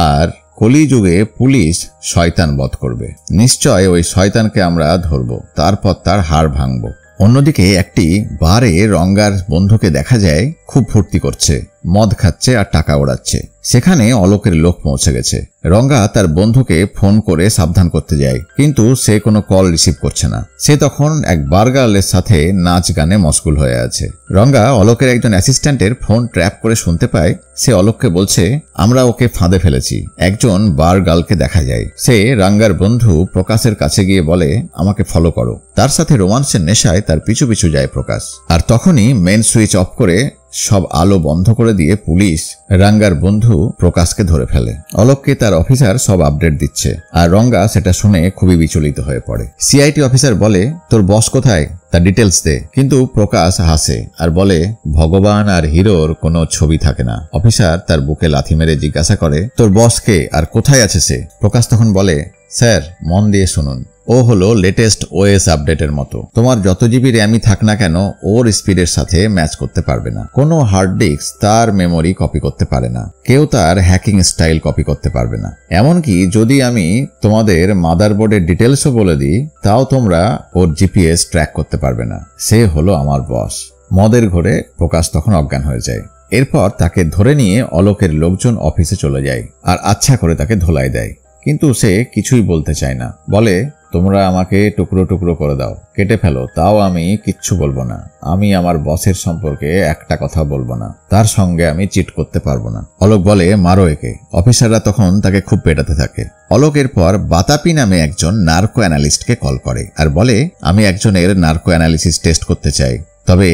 আর কলিযুগে পুলিশ শয়তান বধ করবে। নিশ্চয় ওই শয়তানকে আমরা ধরব, তারপর তার হাড় ভাঙব। অন্যদিকে একটি বারে রঙ্গার বন্ধুকে দেখা যায় খুব ফুর্তি করছে, মদ খাচ্ছে আর টাকা ওড়াচ্ছে। সেখানে অলোকের লোক পৌঁছে গেছে। রঙ্গা তার বন্ধুকে ফোন করে সাবধান করতে যায়, কিন্তু সে কোনো কল রিসিভ করছে না। সে তখন এক বার গার্লের সাথে নাচ গানে মশগুল হয়ে আছে। রঙ্গা অলোকের একজন অ্যাসিস্ট্যান্টের ফোন ট্র্যাপ করে শুনতে পায় সে অলোককে বলছে আমরা ওকে ফাঁদে ফেলেছি। একজন বার গার্লকে দেখা যায়। সে রঙ্গার বন্ধু প্রকাশের কাছে গিয়ে বলে আমাকে ফলো করো। তার সাথে রোমান্সের নেশায় তার পিছু পিছু যায় প্রকাশ। আর তখনই মেন সুইচ অফ করে সব আলো বন্ধ করে দিয়ে পুলিশ রঙ্গার বন্ধু প্রকাশকে ধরে ফেলে। অলোককে তার অফিসার সব আপডেট দিচ্ছে, আর রঙ্গা সেটা শুনে খুবই বিচলিত হয়ে পড়ে। সিআইটি অফিসার বলে তোর বস কোথায়, তার ডিটেলস দে। কিন্তু প্রকাশ হাসে আর বলে ভগবান আর হিরোর কোনো ছবি থাকে না। অফিসার তার বুকে লাথি মেরে জিজ্ঞাসা করে তোর বস কে আর কোথায় আছে সে? প্রকাশ তখন বলে স্যার মন দিয়ে শুনুন, ও হলো লেটেস্ট ওএস আপডেটের মতো। তোমার যত জিবি র্যামই থাক না কেন ওর স্পিডের সাথে ম্যাচ করতে পারবে না। কোনো হার্ড ডিস্ক তার মেমোরি কপি করতে পারে না, কেউ তার হ্যাকিং স্টাইল কপি করতে পারবে না। এমনকি যদি আমি তোমাদের মাদারবোর্ডের ডিটেলসও বলে দিই তাও তোমরা ওর জিপিএস ট্র্যাক করতে পারবে না। সে হলো আমার বস। মদের ঘরে প্রকাশ তখন অজ্ঞান হয়ে যায়। এরপর তাকে ধরে নিয়ে অলোকের লোকজন অফিসে চলে যায় আর আচ্ছা করে তাকে ধোলাই দেয়, কিন্তু সে কিছুই বলতে চায় না। বলে, তোমরা আমাকে টুকরো টুকরো করে দাও, কেটে ফেলো, তাও আমি কিচ্ছু বলবো না। আমি আমার বসের সম্পর্কে একটা কথা বলবো না, তার সঙ্গে আমি চিট করতে পারবো না। অলোক বলে, মারো একে। অফিসাররা তখন তাকে খুব পেটাতে থাকে। অলোক এরপর বাতাপি নামে একজন নার্কো অ্যানালিস্টকে কল করে আর বলে, আমি একজনের নার্কো অ্যানালিসিস টেস্ট করতে চাই, তবে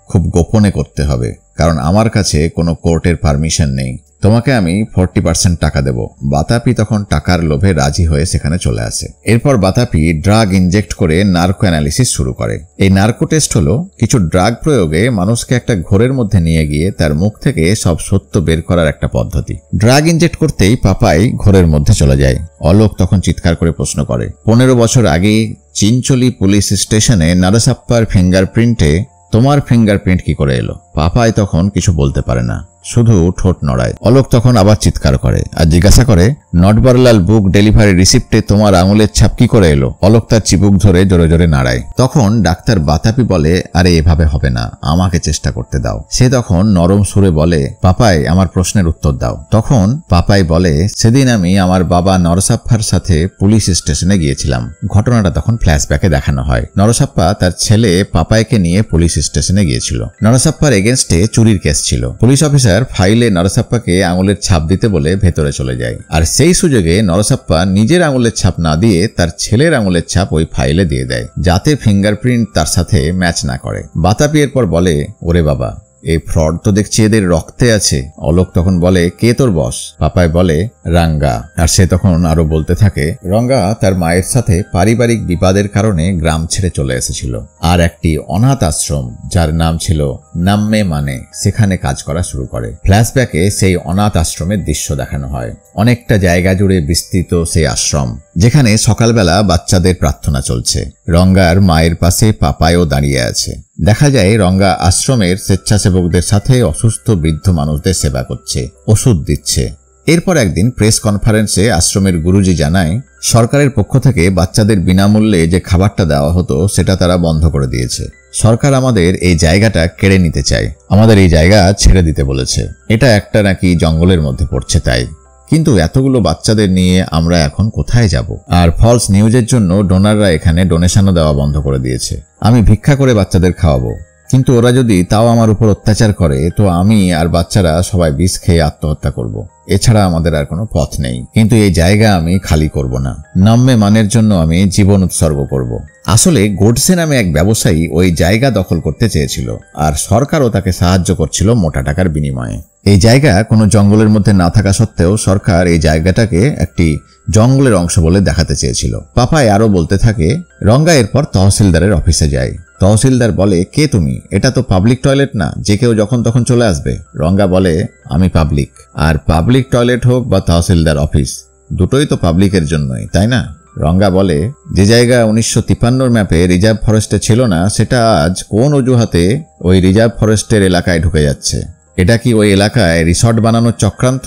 খুব গোপনে করতে হবে, কারণ আমার কাছে কোনো কোর্টের পারমিশন নেই। তোমাকে আমি 40% টাকা দেব। বাতাপি তখন টাকার লোভে রাজি হয়ে সেখানে চলে আসে। এরপর বাতাপি ড্রাগ ইনজেক্ট করে নার্কো অ্যানালিসিস শুরু করে। এই নার্কো টেস্ট হলো কিছু ড্রাগ প্রয়োগে মানুষকে একটা ঘোরের মধ্যে নিয়ে গিয়ে তার মুখ থেকে সব সত্য বের করার একটা পদ্ধতি। ড্রাগ ইনজেক্ট করতেই পাপাই ঘোরের মধ্যে চলে যায়। অলোক তখন চিৎকার করে প্রশ্ন করে, 15 বছর আগে চিনচলি পুলিশ স্টেশনে নারাসাপ্পার ফিঙ্গারপ্রিন্টে তোমার ফিঙ্গারপ্রিন্ট কি করে এলো? পাপাই তখন কিছু বলতে পারে না, শুধু ঠোঁট নড়ায়। অলোক তখন আবার চিৎকার করে আর জিজ্ঞাসা করে, নটবরলাল বুক ডেলিভারি রিসিপ্টে তোমার আঙুলের ছাপ কি করে এলো? অলোক তার চিবুক ধরে জোরে জোরে নাড়ায়। তখন ডাক্তার বাতাপি বলে, আরে এভাবে হবে না, আমাকে চেষ্টা করতে দাও। সে তখন নরম সুরে বলে, পাপাই আমার প্রশ্নের উত্তর দাও। তখন পাপাই বলে, সেদিন আমি আমার বাবা নরসাপ্পার সাথে পুলিশ স্টেশনে গিয়েছিলাম। ঘটনাটা তখন ফ্ল্যাশব্যাকে দেখানো হয়। নরসাপ্পা তার ছেলে পাপাইকে নিয়ে পুলিশ স্টেশনে গিয়েছিল। নরসাপ্পার এগেনস্টে চুরির কেস ছিল। পুলিশ অফিসার ফাইলে নরসাপ্পাকে আঙুলের ছাপ দিতে বলে ভেতরে চলে যায়, আর সেই সুযোগে নরসাপ্পা নিজের আঙুলের ছাপ না দিয়ে তার ছেলের আঙুলের ছাপ ওই ফাইলে দিয়ে দেয়, যাতে ফিঙ্গারপ্রিন্ট তার সাথে ম্যাচ না করে। বাতাপি এরপর বলে, ওরে বাবা, এই ফ্রড তো দেখছি এদের রক্তে আছে। অলোক তখন বলে, কে তোর বস? পাপাই বলে, রাঙ্গা। আর সে তখন আরো বলতে থাকে, রঙ্গা তার মায়ের সাথে পারিবারিক বিবাদের কারণে গ্রাম ছেড়ে চলে এসেছিল আর একটি অনাথ আশ্রম যার নাম ছিল নাম্মে মানে সেখানে কাজ করা শুরু করে। ফ্ল্যাশব্যাকে সেই অনাথ আশ্রমের দৃশ্য দেখানো হয়। অনেকটা জায়গা জুড়ে বিস্তৃত সেই আশ্রম, যেখানে সকালবেলা বাচ্চাদের প্রার্থনা চলছে। রঙ্গার মায়ের পাশে পাপাইও দাঁড়িয়ে আছে। দেখা যায় রঙ্গা আশ্রমের স্বেচ্ছাসেবকদের সাথে অসুস্থ বৃদ্ধ মানুষদের সেবা করছে, ওষুধ দিচ্ছে। এরপর একদিন প্রেস কনফারেন্সে আশ্রমের গুরুজি জানায়, সরকারের পক্ষ থেকে বাচ্চাদের বিনামূল্যে যে খাবারটা দেওয়া হতো সেটা তারা বন্ধ করে দিয়েছে। সরকার আমাদের এই জায়গাটা কেড়ে নিতে চায়, আমাদের এই জায়গা ছেড়ে দিতে বলেছে। এটা একটা নাকি জঙ্গলের মধ্যে পড়ছে তাই। কিন্তু এতগুলো বাচ্চাদের নিয়ে আমরা এখন কোথায় যাব? আর ফলস নিউজের জন্য ডোনাররা এখানে ডোনেশনও দেওয়া বন্ধ করে দিয়েছে। আমি ভিক্ষা করে বাচ্চাদের খাওয়াবো, কিন্তু ওরা যদি তাও আমার উপর অত্যাচার করে তো আমি আর বাচ্চারা সবাই বিষ খেয়ে আত্মহত্যা করব। এছাড়া আমাদের আর কোনো পথ নেই। কিন্তু এই জায়গা আমি খালি করব না, নাম্মে মানের জন্য আমি জীবন উৎসর্গ করব। আসলে গোডসে নামে এক ব্যবসায়ী ওই জায়গা দখল করতে চেয়েছিল, আর সরকারও তাকে সাহায্য করছিল মোটা টাকার বিনিময়ে। এই জায়গা কোনো জঙ্গলের মধ্যে না থাকা সত্ত্বেও সরকার এই জায়গাটাকে একটি জঙ্গলের অংশ বলে দেখাতে চেয়েছিল। পাপাই আরো বলতে থাকে, রঙ্গা এরপর তহসিলদারের অফিসে যায়। তহসিলদার বলে, কে তুমি? এটা তো পাবলিক টয়লেট না যে কেউ যখন তখন চলে আসবে। রঙ্গা বলে, আমি পাবলিক, আর পাবলিক টয়লেট হোক বা তহসিলদার অফিস, দুটোই তো পাবলিকের জন্যই, তাই না? রঙ্গা বলে, যে জায়গা 1953 ম্যাপে রিজার্ভ ফরেস্টে ছিল না সেটা আজ কোন অজুহাতে ওই রিজার্ভ ফরেস্টের এলাকায় ঢুকে যাচ্ছে? এটা কি ওই এলাকায় রিসর্ট বানানোর চক্রান্ত?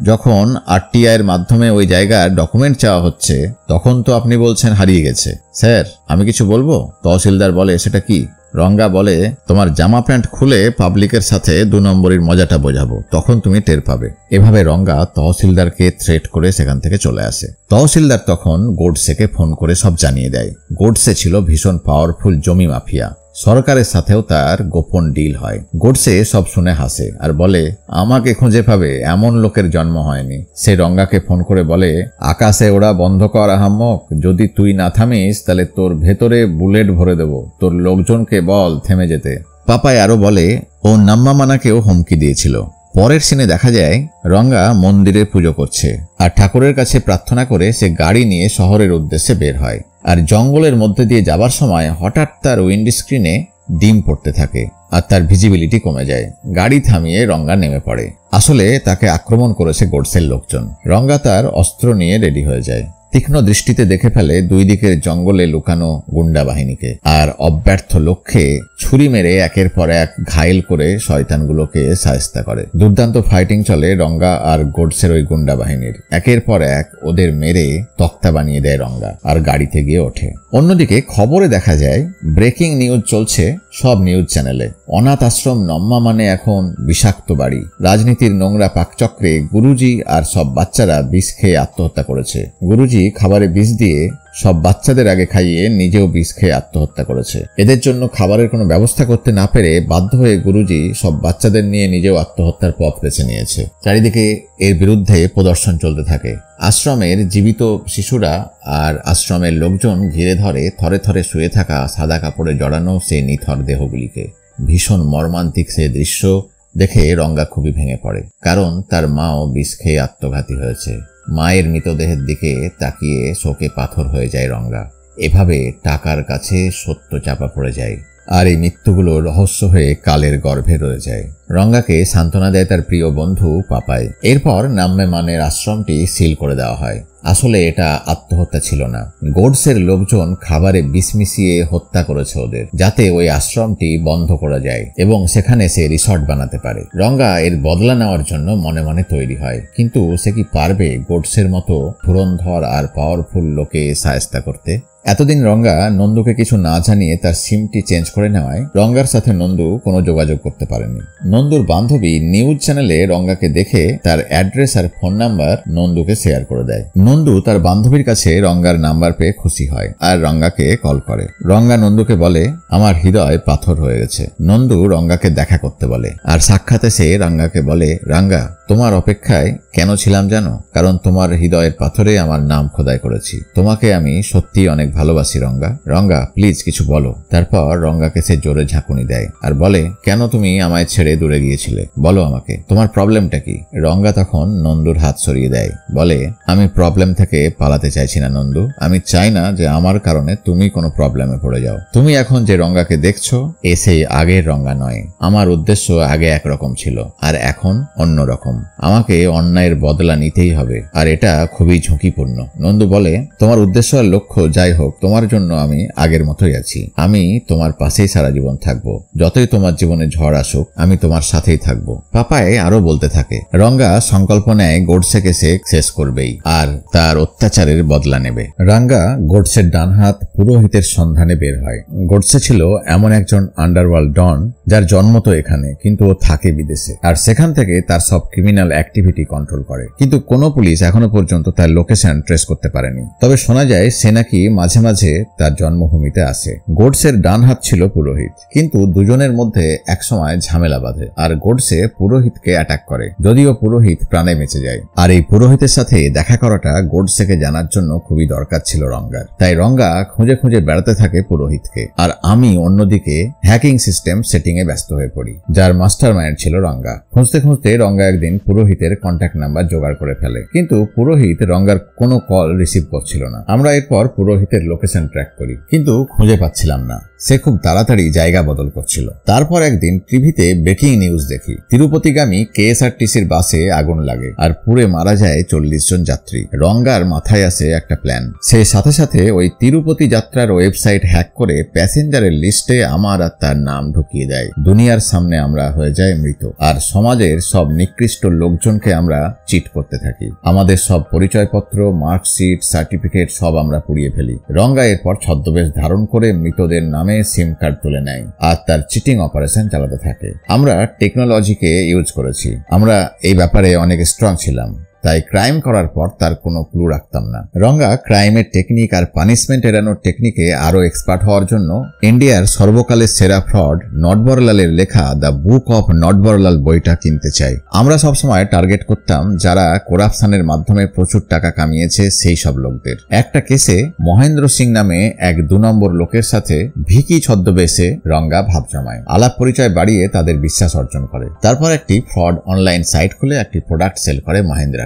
যখন আরটিআই এর মাধ্যমে ওই জায়গার ডকুমেন্ট চাওয়া হচ্ছে তখন তো আপনি বলছেন হারিয়ে গেছে। স্যার, আমি কিছু বলবো? তহসিলদার বলে, সেটা কি? রঙ্গা বলে, তোমার জামা প্যান্ট খুলে পাবলিকের সাথে 2 নম্বরের মজাটা বোঝাবো, তখন তুমি টের পাবে। এভাবে রঙ্গা তহসিলদারকে থ্রেট করে সেখান থেকে চলে আসে। তহসিলদার তখন গোডসেকে ফোন করে সব জানিয়ে দেয়। গোডসে ছিল ভীষণ পাওয়ারফুল জমি মাফিয়া, সরকারের সাথেও তার গোপন ডিল হয়। গোডসে সব শুনে হাসে আর বলে, আমাকে খুঁজে পাবে এমন লোকের জন্ম হয়নি। সে রঙ্গাকে ফোন করে বলে, আকাশে ওরা বন্ধ কর আহাম্মক, যদি তুই না থামিস তাহলে তোর ভেতরে বুলেট ভরে দেব, তোর লোকজনকে বল থেমে যেতে। পাপাই আরো বলে, ও নাম্মা মানাকেও হুমকি দিয়েছিল। পরের সিনে দেখা যায় রঙ্গা মন্দিরে পুজো করছে আর ঠাকুরের কাছে প্রার্থনা করে সে গাড়ি নিয়ে শহরের উদ্দেশ্যে বের হয়। আর জঙ্গলের মধ্যে দিয়ে যাবার সময় হঠাৎ তার উইন্ডস্ক্রিনে ডিম পড়তে থাকে আর তার ভিজিবিলিটি কমে যায়। গাড়ি থামিয়ে রঙ্গা নেমে পড়ে। আসলে তাকে আক্রমণ করেছে গোডসের লোকজন। রঙ্গা তার অস্ত্র নিয়ে রেডি হয়ে যায়। তীক্ষ্ণ দৃষ্টিতে দেখে ফেলে দুই দিকের জঙ্গলে লুকানো গুন্ডা বাহিনীকে, আর অব্যর্থ লক্ষ্যে ছুরি মেরে একের পর এক ঘায়েল করে শয়তানগুলোকে শায়েস্তা করে। দুর্দান্ত ফাইটিং চলে রঙ্গা আর গোডসের ওই গুন্ডা বাহিনীর। একের পর এক ওদের মেরে তক্তা বানিয়ে দেয় রঙ্গা, আর গাড়িতে গিয়ে ওঠে। অন্যদিকে খবরে দেখা যায় ব্রেকিং নিউজ চলছে সব নিউজ চ্যানেলে। অনাথ আশ্রম নম্মা মানে এখন বিষাক্ত বাড়ি। রাজনীতির নোংরা পাকচক্রে গুরুজি আর সব বাচ্চারা বিষ খেয়ে আত্মহত্যা করেছে। গুরুজি খাবারে বিষ দিয়ে সব বাচ্চাদের আগে খাইয়ে নিজেও বিষ খেয়ে আত্মহত্যা করেছে। এদের জন্য খাবারের কোনো ব্যবস্থা করতে না পেরে বাধ্য হয়ে গুরুজি সব বাচ্চাদের নিয়ে নিজেও আত্মহত্যার পথ বেছে নিয়েছে। চারিদিকে এর বিরুদ্ধে প্রদর্শন চলতে থাকে। আশ্রমের জীবিত শিশুরা আর আশ্রমের লোকজন ঘিরে ধরে থরে থরে শুয়ে থাকা সাদা কাপড়ে জড়ানো সেই নিথর দেহগুলিকে। ভীষণ মর্মান্তিক সে দৃশ্য দেখে রঙ্গা খুবই ভেঙে পড়ে, কারণ তার মাও বিষ খেয়ে আত্মঘাতী হয়েছে। মায়ের মৃতদেহের দিকে তাকিয়ে শোকে পাথর হয়ে যায় রঙ্গা। এভাবে টাকার কাছে সত্য চাপা পড়ে যায়, আর এই মৃত্যুগুলো রহস্য হয়ে কালের গর্ভে রয়ে যায়। রঙ্গাকে সান্ত্বনা দেয় তার প্রিয় বন্ধু পাপাই। এরপর নাম্মে মানের আশ্রমটি সিল করে দেওয়া হয়। আসলে এটা আত্মহত্যা ছিল না, গোডসের লোকজন খাবারে বিষ মিশিয়ে হত্যা করেছে ওদের, যাতে ওই আশ্রমটি বন্ধ করা যায় এবং সেখানে সে রিসর্ট বানাতে পারে। রঙ্গা এর বদলা নেওয়ার জন্য মনে মনে তৈরি হয়, কিন্তু সে কি পারবে গোডসের মতো ধুরন্ধর আর পাওয়ারফুল লোকে শায়েস্তা করতে? এতদিন রঙ্গা নন্দুকে কিছু না জানিয়ে তার সিমটি চেঞ্জ করে নেওয়ায় রঙ্গার সাথে নন্দু কোনো যোগাযোগ করতে পারেনি। নন্দুর বান্ধবী নিউজ চ্যানেলে রঙ্গাকে দেখে তার অ্যাড্রেস আর ফোন নাম্বার নন্দুকে শেয়ার করে দেয়। নন্দু তার বান্ধবীর কাছে রঙ্গার নাম্বার পেয়ে খুশি হয় আর রঙ্গাকে কল করে। রঙ্গা নন্দুকে বলে, আমার হৃদয় পাথর হয়ে গেছে। নন্দু রঙ্গাকে দেখা করতে বলে, আর সাক্ষাতে সে রঙ্গাকে বলে, রঙ্গা, তোমার অপেক্ষায় কেন ছিলাম জানো? কারণ তোমার হৃদয়ের পাথরে আমার নাম খোদাই করেছি। তোমাকে আমি সত্যি অনেক ভালোবাসি রঙ্গা। রঙ্গা, প্লিজ কিছু বলো। তারপর রঙ্গাকে সে জোরে ঝাঁকুনি দেয় আর বলে, কেন তুমি আমায় ছেড়ে দূরে গিয়েছিলে? বলো আমাকে, তোমার প্রবলেমটা কি? রঙ্গা তখন নন্দুর হাত সরিয়ে দেয়, বলে, আমি প্রবলেম থেকে পালাতে চাইছি না নন্দু। আমি চাই না যে আমার কারণে তুমি কোনো প্রবলেমে পড়ে যাও। তুমি এখন যে রঙ্গাকে দেখছো এ সেই আগের রঙ্গা নয়। আমার উদ্দেশ্য আগে একরকম ছিল আর এখন অন্যরকম। আমাকে অন্যায়ের বদলা নিতেই হবে, আর এটা খুবই ঝুঁকিপূর্ণ। নন্দু বলে, তোমার উদ্দেশ্য আর লক্ষ্য যাই হোক, তোমার জন্য আমি আগের মতোই আছি। আমি তোমার পাশেই সারা জীবন থাকবো। যতই তোমার জীবনে ঝড় আসুক, আমি তোমার সাথেই থাকবো। পাপায় আরো বলতে থাকে, রঙ্গা সংকল্প নেয় গোডসেকে সে শেষ করবেই আর তার অত্যাচারের বদলা নেবে। রঙ্গা গোডসের ডান হাত পুরোহিতের সন্ধানে বের হয়। গোডসে ছিল এমন একজন আন্ডারওয়ার্ল্ড ডন যার জন্ম তো এখানে, কিন্তু ও থাকে বিদেশে, আর সেখান থেকে তার সব ক্রিমিনাল অ্যাক্টিভিটি কন্ট্রোল করে। কিন্তু কোনো পুলিশ এখনো পর্যন্ত তার লোকেশন ট্রেস করতে পারেনি। তবে শোনা যায় সে নাকি মাঝে মাঝে তার জন্মভূমিতে আসে। গোডসের ডান হাত ছিল পুরোহিত, কিন্তু দুজনের মধ্যে একসময় ঝামেলা বাঁধে আর গোডসে পুরোহিতকে অ্যাটাক করে, যদিও পুরোহিত প্রাণে বেঁচে যায়। আর এই পুরোহিতের সাথে দেখা করাটা গোডসেকে জানার জন্য খুবই দরকার ছিল রঙ্গার। তাই রঙ্গা খুঁজে খুঁজে বেড়াতে থাকে পুরোহিতকে, আর আমি অন্যদিকে হ্যাকিং সিস্টেম সেটিং এ ব্যস্ত হয়ে পড়ি, যার মাস্টার মাইন্ড ছিল রঙ্গা। খুঁজতে খুঁজতে রঙ্গা একদিন পুরোহিতের কন্ট্যাক্ট নাম্বার জোগাড় করে ফেলে, কিন্তু পুরোহিত রঙ্গার কোনো কল রিসিভ করছিল না। আমরা এরপর পুরোহিতের লোকেশন ট্র্যাক করি, কিন্তু খুঁজে পাচ্ছিলাম না। সে খুব তাড়াতাড়ি জায়গা বদল করছিল। তারপর একদিন টিভিতে ব্রেকিং নিউজ দেখি, তিরুপতিগামী কেএসআরটিসির বাসে আগুন লাগে আর পুড়ে মারা যায় 40 জন যাত্রী। রঙ্গার মাথায় আসে একটা প্ল্যান। সে সাথে সাথে ওই তিরুপতি যাত্রার ওয়েবসাইট হ্যাক করে প্যাসেঞ্জারের লিস্টে আমার আর তার নাম ঢুকিয়ে দেয়। দুনিয়ার সামনে আমরা হয়ে যাই মৃত, আর সমাজের সব নিকৃষ্ট লোকজনকে আমরা চিট করতে থাকি। আমাদের সব পরিচয়পত্র, মার্কশিট, সার্টিফিকেট সব আমরা পুড়িয়ে ফেলি। রঙ্গা এরপর ছদ্মবেশ ধারণ করে মৃতদের নামে সিম কার্ড তুলে নেয় আর তার চিটিং অপারেশন চালাতে থাকে। আমরা টেকনোলজিকে ইউজ করেছি। আমরা এই ব্যাপারে অনেক স্ট্রং ছিলাম, তাই ক্রাইম করার পর তার কোনো ক্লু রাখতাম না। রঙ্গা ক্রাইমের টেকনিক আর পানিশমেন্ট এড়ানোর টেকনিকে আরো এক্সপার্ট হওয়ার জন্য ইন্ডিয়ার সর্বকালের সেরা ফ্রড নটবরলালের লেখা দ্য বুক অফ নটবরলাল বইটা কিনতে চাই। আমরা সবসময় টার্গেট করতাম যারা করাপশনের মাধ্যমে প্রচুর টাকা কামিয়েছে সেই সব লোকদের। একটা কেসে মহেন্দ্র সিং নামে এক 2 নম্বর লোকের সাথে ভিকি ছদ্মবেশে রঙ্গা ভাব জমায়, আলাপ পরিচয় বাড়িয়ে তাদের বিশ্বাস অর্জন করে। তারপর একটি ফ্রড অনলাইন সাইট খুলে একটি প্রোডাক্ট সেল করে মহেন্দ্রা,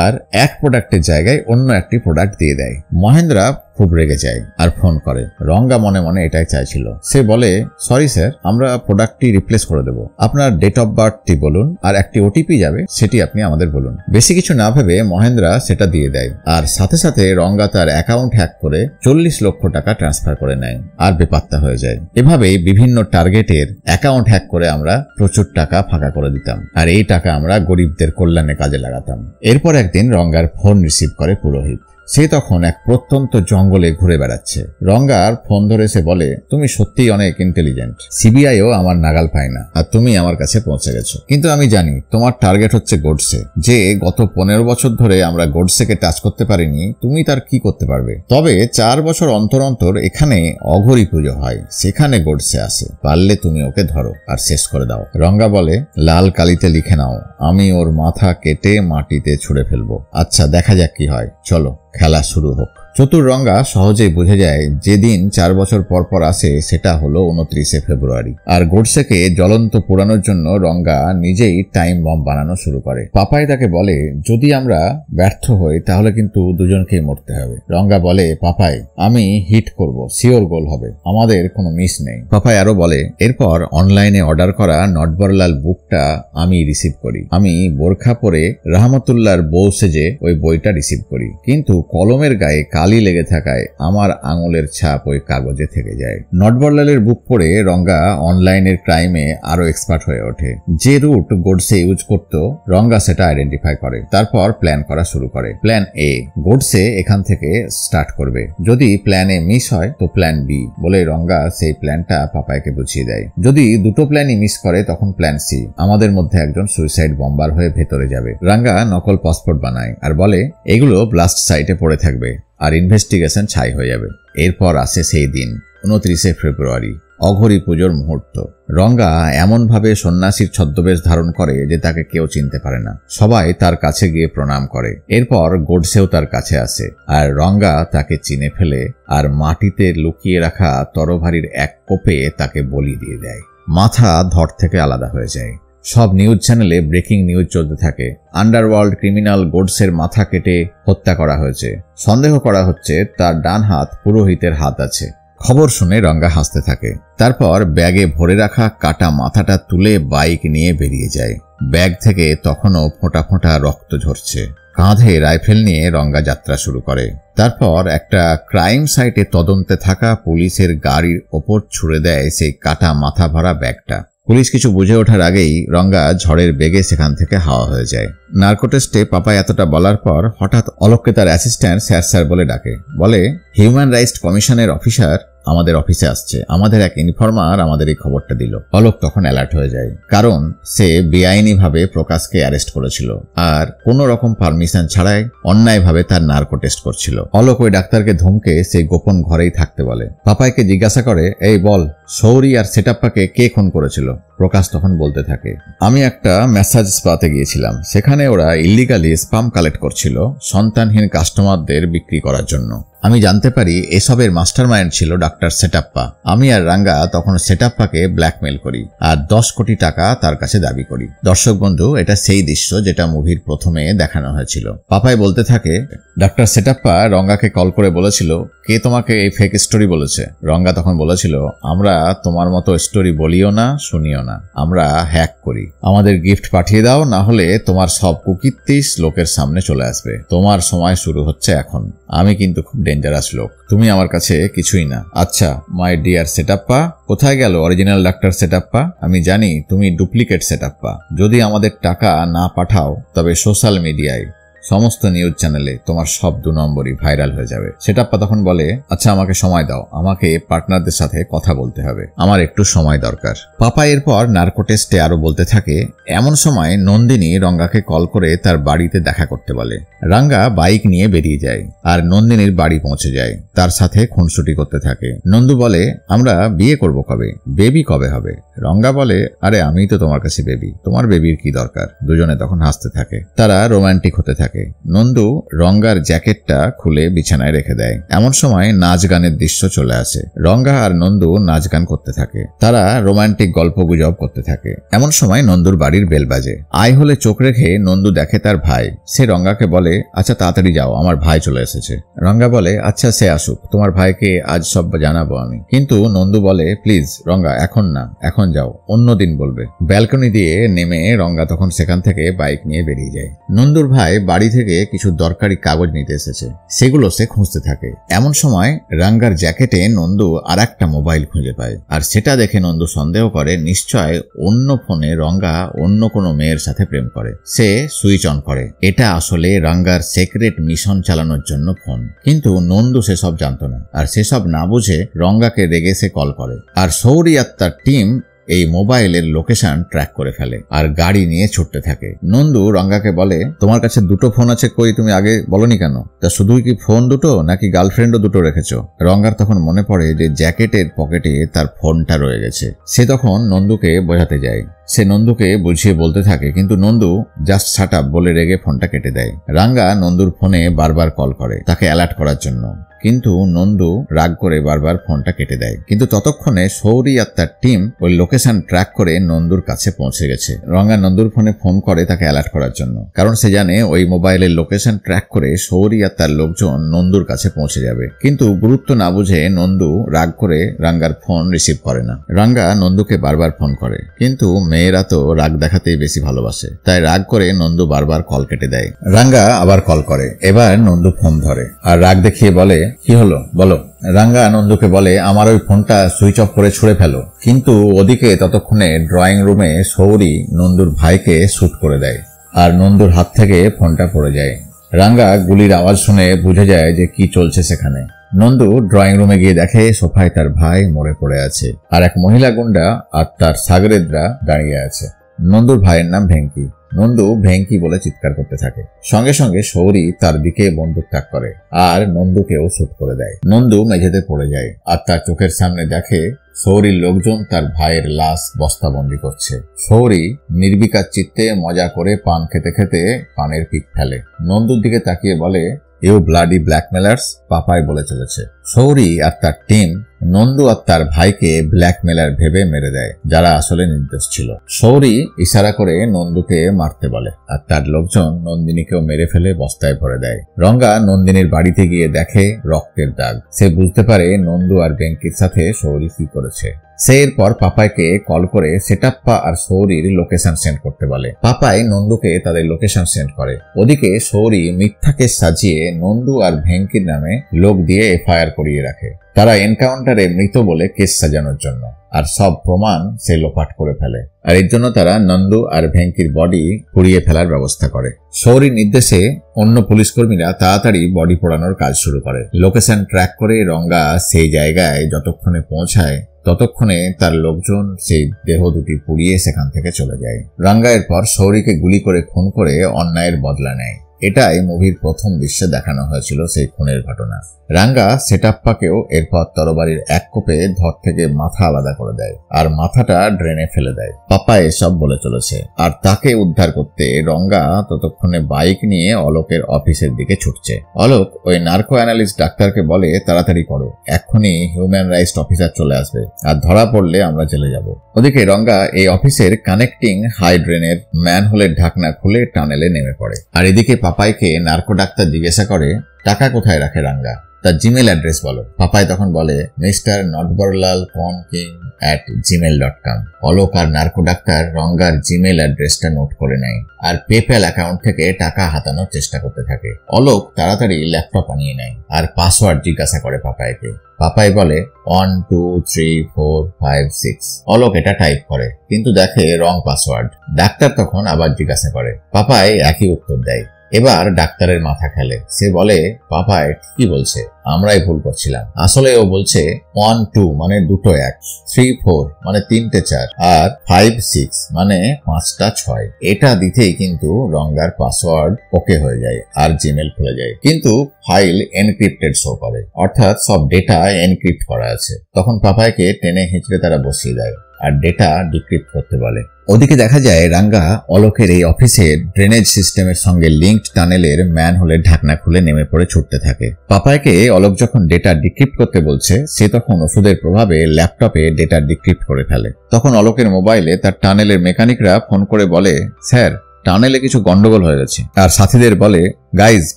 আর এক প্রোডাক্টের জায়গায় অন্য একটি প্রোডাক্ট দিয়ে দেয়। মহেন্দ্রা খুব রেগে যায় আর ফোন করে। রঙ্গা মনে মনে এটাই চাইছিল। সে বলে, সরি স্যার, আমরা প্রোডাক্টটি রিপ্লেস করে দেব, আপনার ডেট অফ বার্থটি বলুন আর একটি ওটিপি যাবে, সেটি আপনি আমাদের বলুন। বেশি কিছু না ভেবে মহেন্দ্রা সেটা দিয়ে দেয় আর সাথে সাথে রঙ্গা তার অ্যাকাউন্ট হ্যাক করে 40 লক্ষ টাকা ট্রান্সফার করে নেয় আর বেপাত্তা হয়ে যায়। এভাবেই বিভিন্ন টার্গেটের অ্যাকাউন্ট হ্যাক করে আমরা প্রচুর টাকা ফাঁকা করে দিতাম আর এই টাকা আমরা গরিবদের কল্যাণে কাজে লাগাতাম। এরপর একদিন রঙ্গার ফোন রিসিভ করে পুরোহিত। সে তখন এক প্রত্যন্ত জঙ্গলে ঘুরে বেড়াচ্ছে। রঙ্গার ফোন ধরে সে বলে, তুমি সত্যিই অনেক ইন্টেলিজেন্ট, সিবিআইও আমার নাগাল পায় না আর তুমি আমার কাছে পৌঁছে গেছো। কিন্তু আমি জানি তোমার টার্গেট হচ্ছে গোডসে, যে গত 15 বছর ধরে আমরা গোডসেকে টাচ করতে পারিনি, তুমি তার কি করতে পারবে? তবে 4 বছর অন্তর অন্তর এখানে অঘরী পুজো হয়, সেখানে গোডসে আসে, পারলে তুমি ওকে ধরো আর শেষ করে দাও। রঙ্গা বলে, লাল কালিতে লিখে নাও, আমি ওর মাথা কেটে মাটিতে ছুঁড়ে ফেলবো। আচ্ছা, দেখা যাক কি হয়, চলো খেলা শুরু হোক। চতুর রঙ্গা সহজেই বুঝে যায় যেদিন 4 বছর পর পর আসে সেটা হলো 29শে ফেব্রুয়ারি। আর গোডসেকে জ্বলন্ত পোড়ানোর জন্য রঙ্গা নিজেই টাইম বম বানানো শুরু করে। পাপাই তাকে বলে, যদি আমরা ব্যর্থ হই তাহলে কিন্তু দুজনকেই মরতে হবে। রঙ্গা বলে, পাপাই, আমি হিট করব, শিওর গোল হবে, আমাদের কোনো মিস নেই। পাপাই আরো বলে, এরপর অনলাইনে অর্ডার করা নটবরলাল বুকটা আমি রিসিভ করি। আমি বোরখা পরে রহমতুল্লাহর বউ সেজে ওই বইটা রিসিভ করি, কিন্তু কলমের গায়ে কালি লেগে থাকায় আমার আঙুলের ছাপ ওই কাগজে থেকে যায়। নটবরলালের বুক পড়ে রঙ্গা অনলাইনের ক্রাইমে আরো এক্সপার্ট হয়ে ওঠে। যে রুট গোডসে ইউজ করত রঙ্গা সেটা আইডেন্টিফাই করে। তারপর প্ল্যান করা শুরু করে। প্ল্যান এ, গোডসে এখান থেকে স্টার্ট করবে, যদি প্ল্যান এ মিস হয় তো প্ল্যান বি বলে রঙ্গা সেই প্ল্যানটা পাপাইকে বুঝিয়ে দেয়। যদি দুটো প্ল্যানই মিস করে তখন প্ল্যান সি, আমাদের মধ্যে একজন সুইসাইড বম্বার হয়ে ভেতরে যাবে। রঙ্গা নকল পাসপোর্ট বানায় আর বলে, এগুলো ব্লাস্ট সাইটে পড়ে থাকবে আর ইনভেস্টিগেশন ছাই হয়ে যাবে। এরপর আসে সেই দিন 29শে ফেব্রুয়ারি, অঘরী পুজোর মুহূর্ত। রঙ্গা এমনভাবে সন্ন্যাসীর ছদ্মবেশ ধারণ করে যে তাকে কেউ চিনতে পারে না। সবাই তার কাছে গিয়ে প্রণাম করে। এরপর গোডসেও তার কাছে আসে আর রঙ্গা তাকে চিনে ফেলে আর মাটিতে লুকিয়ে রাখা তরবারির এক কোপে তাকে বলি দিয়ে দেয়। মাথা ধর থেকে আলাদা হয়ে যায়। সব নিউজ চ্যানেলে ব্রেকিং নিউজ চলতে থাকে, আন্ডারওয়ার্ল্ড ক্রিমিনাল গোডসের মাথা কেটে হত্যা করা হয়েছে। সন্দেহ করা হচ্ছে তার ডান হাত পুরোহিতের হাত আছে। খবর শুনে রঙ্গা হাসতে থাকে। তারপর ব্যাগে ভরে রাখা কাটা মাথাটা তুলে বাইক নিয়ে বেরিয়ে যায়। ব্যাগ থেকে তখনও ফোঁটা ফোঁটা রক্ত ঝরছে। কাঁধে রাইফেল নিয়ে রঙ্গা যাত্রা শুরু করে। তারপর একটা ক্রাইম সাইটে তদন্তে থাকা পুলিশের গাড়ির ওপর ছুড়ে দেয় সেই কাটা মাথা ভরা ব্যাগটা। পুলিশ কিছু বুঝে ওঠার আগেই রঙ্গা ঝড়ের বেগে সেখান থেকে হাওয়া হয়ে যায়। নার্কোটেস্টে পাপাই এতটা বলার পর হঠাৎ অলোককে তার অ্যাসিস্ট্যান্ট স্যার বলে ডাকে। বলে, হিউম্যান রাইটস কমিশনের অফিসার আমাদের অফিসে আসছে, আমাদের এক ইনফর্মার আমাদের এই খবরটা দিল। অলোক তখন অ্যালার্ট হয়ে যায়, কারণ সে বেআইনিভাবে প্রকাশকে অ্যারেস্ট করেছিল আর কোন রকম পারমিশন ছাড়াই অন্যায়ভাবে তার নার্কো টেস্ট করছিল। অলোক ওই ডাক্তারকে ধমকে সেই গোপন ঘরেই থাকতে বলে। পাপাইকে জিজ্ঞাসা করে, এই বল, সৌরি আর সেটাপ্পাকে কে খুন করেছিল? প্রকাশ তখন বলতে থাকে, আমি একটা ম্যাসাজ স্পাতে গিয়েছিলাম, সেখানে ওরা ইল্লিগালি স্পাম কালেক্ট করছিল সন্তানহীন কাস্টমারদের বিক্রি করার জন্য। আমি জানতে পারি এসবের মাস্টারমাইন্ড ছিল ডাক্তার সেটাপ্পা। আমি আর রাঙ্গা তখন সেটাপ্পাকে ব্ল্যাকমেল করি আর 10 কোটি টাকা তার কাছে দাবি করি। দর্শক বন্ধু, এটা সেই দৃশ্য যেটা মুভির প্রথমে দেখানো হয়েছিল। পাপাই বলতে থাকে, ডাক্তার সেটাপ্পা রঙ্গাকে কল করে বলেছিল, কে তোমাকে এই ফেক স্টোরি বলেছে? রঙ্গা তখন বলেছিল, আমরা তোমার মতো স্টোরি বলিও না, শুনিও না, আমরা হ্যাক করি। আমাদের গিফট পাঠিয়ে দাও, না হলে তোমার সব কুকীর্তিস লোকের সামনে চলে আসবে। তোমার সময় শুরু হচ্ছে এখন। আমি কিন্তু খুব ডেঞ্জারাস লোক, তুমি আমার কাছে কিছুই না। আচ্ছা মাই ডিয়ার সেটাপ্পা, কোথায় গেল অরিজিনাল ডাক্তার সেটাপ্পা? আমি জানি তুমি ডুপ্লিকেট সেটাপ্পা। যদি আমাদের টাকা না পাঠাও তবে সোশ্যাল মিডিয়ায় সমস্ত নিউজ চ্যানেলে তোমার সব 2 নম্বরই ভাইরাল হয়ে যাবে। সেটাপ্পা তখন বলে, আচ্ছা আমাকে সময় দাও, আমাকে পার্টনারদের সাথে কথা বলতে হবে, আমার একটু সময় দরকার। পাপা এরপর নার্কো টেস্টে আরো বলতে থাকে, এমন সময় নন্দিনী রঙ্গাকে কল করে তার বাড়িতে দেখা করতে বলে। রাঙ্গা বাইক নিয়ে বেরিয়ে যায় আর নন্দিনীর বাড়ি পৌঁছে যায়। তার সাথে খুনসুটি করতে থাকে। নন্দু বলে, আমরা বিয়ে করব কবে? বেবি কবে হবে? রঙ্গা বলে, আরে আমি তো তোমার কাছে বেবি, তোমার বেবির কি দরকার? দুজনে তখন হাসতে থাকে। তারা রোমান্টিক হতে থাকে। থাকে। নন্দু রঙ্গার জ্যাকেটটা খুলে বিছানায় রেখে দেয়। এমন সময় নাচ গানের দৃশ্য চলে আসে। রঙ্গা আর নন্দু নাচ গান করতে থাকে। তারা রোমান্টিক গল্প গুজব করতে থাকে। এমন সময় নন্দুর বাড়ির বেল বাজে। আই হলে চোখ রেখে নন্দু দেখে তার ভাই। সে রঙ্গাকে বলে, আচ্ছা তাড়াতাড়ি যাও, আমার ভাই চলে এসেছে। রঙ্গা বলে, আচ্ছা সে আসুক, তোমার ভাইকে আজ সব জানাবো আমি। কিন্তু নন্দু বলে, প্লিজ রঙ্গা, এখন না, এখন যাও, অন্য দিন বলবে। ব্যালকনি দিয়ে নেমে রঙ্গা তখন সেখান থেকে বাইক নিয়ে বেরিয়ে যায়। নন্দুর ভাই বাড়ি থেকে কিছু দরকারি কাগজ নিতে এসেছে, সেগুলো সে খুঁজতে থাকে। এমন সময় রঙ্গার জ্যাকেটে নন্দু আর একটা মোবাইল খুঁজে পায়। আর সেটা দেখে নন্দু সন্দেহ করে নিশ্চয় অন্য ফোনে রঙ্গা অন্য কোনো মেয়ের সাথে প্রেম করে। সে সুইচ অন করে। এটা আসলে রঙ্গার সিক্রেট মিশন চালানোর জন্য ফোন। কিন্তু নন্দু সেসব জানতো না। আর সেসব না বুঝে রঙ্গাকে রেগে সে কল করে। আর শৌরি আর তার টিম এই মোবাইলের লোকেশন ট্র্যাক করে ফেলে আর গাড়ি নিয়ে ছুটতে থাকে। নন্দু রঙ্গাকে বলে, তোমার কাছে দুটো ফোন আছে, কই তুমি আগে বলনি কেন? তা শুধুই কি ফোন দুটো, নাকি গার্লফ্রেন্ডও দুটো রেখেছো? রঙ্গার তখন মনে পড়ে যে জ্যাকেটের পকেটে তার ফোনটা রয়ে গেছে। সে তখন নন্দুকে বোঝাতে যায়। সে নন্দুকে বুঝিয়ে বলতে থাকে, কিন্তু নন্দু জাস্ট শাট আপ বলে রেগে ফোনটা কেটে দেয়। রঙ্গা নন্দুর ফোনে বারবার কল করে তাকে অ্যালার্ট করার জন্য, কিন্তু নন্দু রাগ করে বারবার ফোনটা কেটে দেয়। কিন্তু ততক্ষণে শৌরি আর তার টিম ওই লোকেশন ট্র্যাক করে নন্দুর কাছে পৌঁছে গেছে। রঙ্গা নন্দুর ফোনে ফোন করে তাকে অ্যালার্ট করার জন্য, কারণ সে জানে ওই মোবাইলের লোকেশন ট্র্যাক করে শৌরি আর তার লোকজন নন্দুর কাছে পৌঁছে যাবে। কিন্তু গুরুত্ব না বুঝে নন্দু রাগ করে রঙ্গার ফোন রিসিভ করে না। রঙ্গা নন্দুকে বারবার ফোন করে, কিন্তু মেয়েরা তো রাগ দেখাতেই বেশি ভালোবাসে, তাই রাগ করে নন্দু বারবার কল কেটে দেয়। রঙ্গা আবার কল করে। এবার নন্দু ফোন ধরে আর রাগ দেখিয়ে বলে, কি হলো বলো। রঙ্গা নন্দুকে বলে, আমার ওই ফোনটা সুইচ অফ করে ছুঁড়ে ফেলো। কিন্তু ওদিকে ততক্ষণে ড্রয়িং রুমে শৌরি নন্দুর ভাইকে শুট করে দেয় আর নন্দুর হাত থেকে ফোনটা পড়ে যায়। রঙ্গা গুলির আওয়াজ শুনে বুঝে যায় যে কি চলছে সেখানে। নন্দু ড্রয়িং রুমে গিয়ে দেখে সোফায় তার ভাই মরে পড়ে আছে আর এক মহিলা গুন্ডা আর তার সাগরেদরা দাঁড়িয়ে আছে। নন্দুর ভাইয়ের নাম ভেঙ্কি। নন্দু ভেঙ্কি বলে চিৎকার করতে থাকে। সঙ্গে সঙ্গে শৌরি তার দিকে বন্দুক তাক করে আর নন্দুকেও শুট করে দেয়। নন্দু মেঝেতে পড়ে যায় আর তার চোখের সামনে দেখে শৌরির লোকজন তার ভাইয়ের লাশ বস্তাবন্দি করছে। শৌরি নির্বিকার চিত্তে মজা করে পান খেতে খেতে পানের পিক ফেলে। নন্দুর দিকে তাকিয়ে বলে, ইউ ব্লাডি ব্ল্যাকমেলার্স, পাপাই বলে চলেছে। শৌরি আর তার টিম নন্দু আর তার ভাইকে ব্ল্যাকমেলার ভেবে মেরে দেয়, যারা আসলে নির্দোষ ছিল। শৌরি ইশারা করে নন্দুকে মারতে বলে আর তার লোকজন নন্দিনীকেও মেরে ফেলে বস্তায় ভরে দেয়। রঙ্গা নন্দিনীর বাড়িতে গিয়ে দেখে রক্তের দাগ। সে বুঝতে পারে নন্দু আর বেঙ্কির সাথে শৌরি কি করেছে। সে এরপর পাপাইকে কল করে সেটাপ্পা আর শৌরির লোকেশন সেন্ড করতে বলে। পাপাই নন্দুকে তাদের লোকেশন সেন্ড করে। ওদিকে শৌরি মিথ্যাকে সাজিয়ে নন্দু আর ভেঙ্কির নামে লোক দিয়ে এফআইআর করিয়ে রাখে। তারা এনকাউন্টারে মৃত বলে কেস সাজানোর জন্য, আর সব প্রমাণ সে লোপাট করে ফেলে। আর এর জন্য তারা নন্দু আর ভেঙ্কির বডি পুড়িয়ে ফেলার ব্যবস্থা করে। শৌরির নির্দেশে অন্য পুলিশ কর্মীরা তাড়াতাড়ি বডি পোড়ানোর কাজ শুরু করে। লোকেশন ট্র্যাক করে রঙ্গা সেই জায়গায় যতক্ষণে পৌঁছায় ততক্ষণে তার লোকজন সেই দেহ দুটি পুড়িয়ে সেখান থেকে চলে যায়। রঙ্গা এরপর শৌরিকে গুলি করে খুন করে অন্যায়ের বদলা নেয়। এটাই মুভির প্রথম দৃশ্যে দেখানো হয়েছিল সেই খুনের ঘটনা। রঙ্গা সেটাপ্পাকেও এরপর তরবারির এক কোপে ধর থেকে মাথা আলাদা করে দেয় আর মাথাটা ড্রেনে ফেলে দেয়। পাপা এসব বলে চলেছে আর তাকে উদ্ধার করতে রঙ্গা ততক্ষণে বাইক নিয়ে অলোকের অফিসের দিকে ছুটছে। অলোক ওই নার্কো অ্যানালিস্ট ডাক্তারকে বলে, তাড়াতাড়ি করো, এক্ষুনি হিউম্যান রাইটস অফিসার চলে আসবে আর ধরা পড়লে আমরা জেলে যাব। ওদিকে রঙ্গা এই অফিসের কানেক্টিং হাই ড্রেনের ম্যানহোলের ঢাকনা খুলে টানেলে নেমে পড়ে। আর এদিকে পাপাইকে নার্কো ডাক্তার জিজ্ঞাসা করে, টাকা কোথায় রাখে রঙ্গা, তার জিমেল অ্যাড্রেস বলো। পাপাই তখন বলে, মিস্টার notborlal.com@gmail.com। অলোক আর নার্কো ডাক্তার রঙ্গার জিমেল অ্যাড্রেসটা নোট করে নেয় আর পেপ্যাল অ্যাকাউন্ট থেকে টাকা হাতানোর চেষ্টা করতে থাকে। অলোক তাড়াতাড়ি ল্যাপটপ আনিয়ে নেয় আর পাসওয়ার্ড জিজ্ঞাসা করে পাপাইকে। পাপাই বলে 1 2 3 4 5 6। অলোক এটা টাইপ করে কিন্তু দেখে রং পাসওয়ার্ড। ডাক্তার তখন আবার জিজ্ঞাসা করে। পাপাই একই উত্তর দেয়। এবার ডাক্তারের মাথা খেলে। সে বলে, পাপাই ঠিকই বলছে, আমরাই ভুল করছিলাম। আসলে ও বলছে 1 2 মানে দুটো 1, 3 4 মানে তিনটে 4 আর 5 6 মানে 5টা 6। এটা দিতেই কিন্তু রঙ্গার পাসওয়ার্ড ওকে হয়ে যায় আর জিমেল খুলে যায়। কিন্তু ফাইল এনক্রিপ্টেড শো করে, অর্থাৎ সব ডেটা এনক্রিপ্ট করা আছে। তখন পাপাইকে টেনে হিঁচড়ে তারা বসিয়ে দেয় আর ডেটা ডিক্রিপ্ট করতে বলে। ওদিকে দেখা যায় রাঙ্গা অলোকের এই অফিসের ড্রেনেজ সিস্টেমের সঙ্গে লিঙ্কড টানেলের ম্যানহোলের ঢাকনা খুলে নেমে পড়ে ছুটতে থাকে। পাপাইকে অলোক যখন ডেটা ডিক্রিপ্ট করতে বলছে, সে তখন ওষুধের প্রভাবে ল্যাপটপে ডেটা ডিক্রিপ্ট করে ফেলে। তখন অলোকের মোবাইলে তার টানেলের মেকানিকরা ফোন করে বলে, স্যার টানেলে কিছু গন্ডগোল হয়ে গেছে, আর সাথীদের বলে গাইজ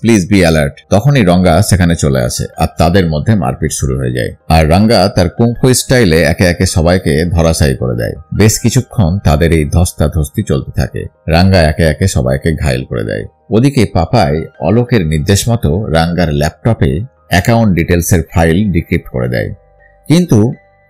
প্লিজ বি অ্যালার্ট। তখনই রঙ্গা সেখানে চলে আসে আর তাদের মধ্যে মারপিট শুরু হয়ে যায়। আর রাঙ্গা তার কুংফু স্টাইলে একে একে সবাইকে ধরাশায়ী করে দেয়। বেশ কিছুক্ষণ তাদের এই ধস্তাধস্তি চলতে থাকে। রাঙ্গা একে একে সবাইকে ঘায়েল করে দেয়। ওদিকে পাপাই অলোকের নির্দেশ মতো রাঙ্গার ল্যাপটপে অ্যাকাউন্ট ডিটেলসের ফাইল ডিক্রিপ্ট করে দেয়। কিন্তু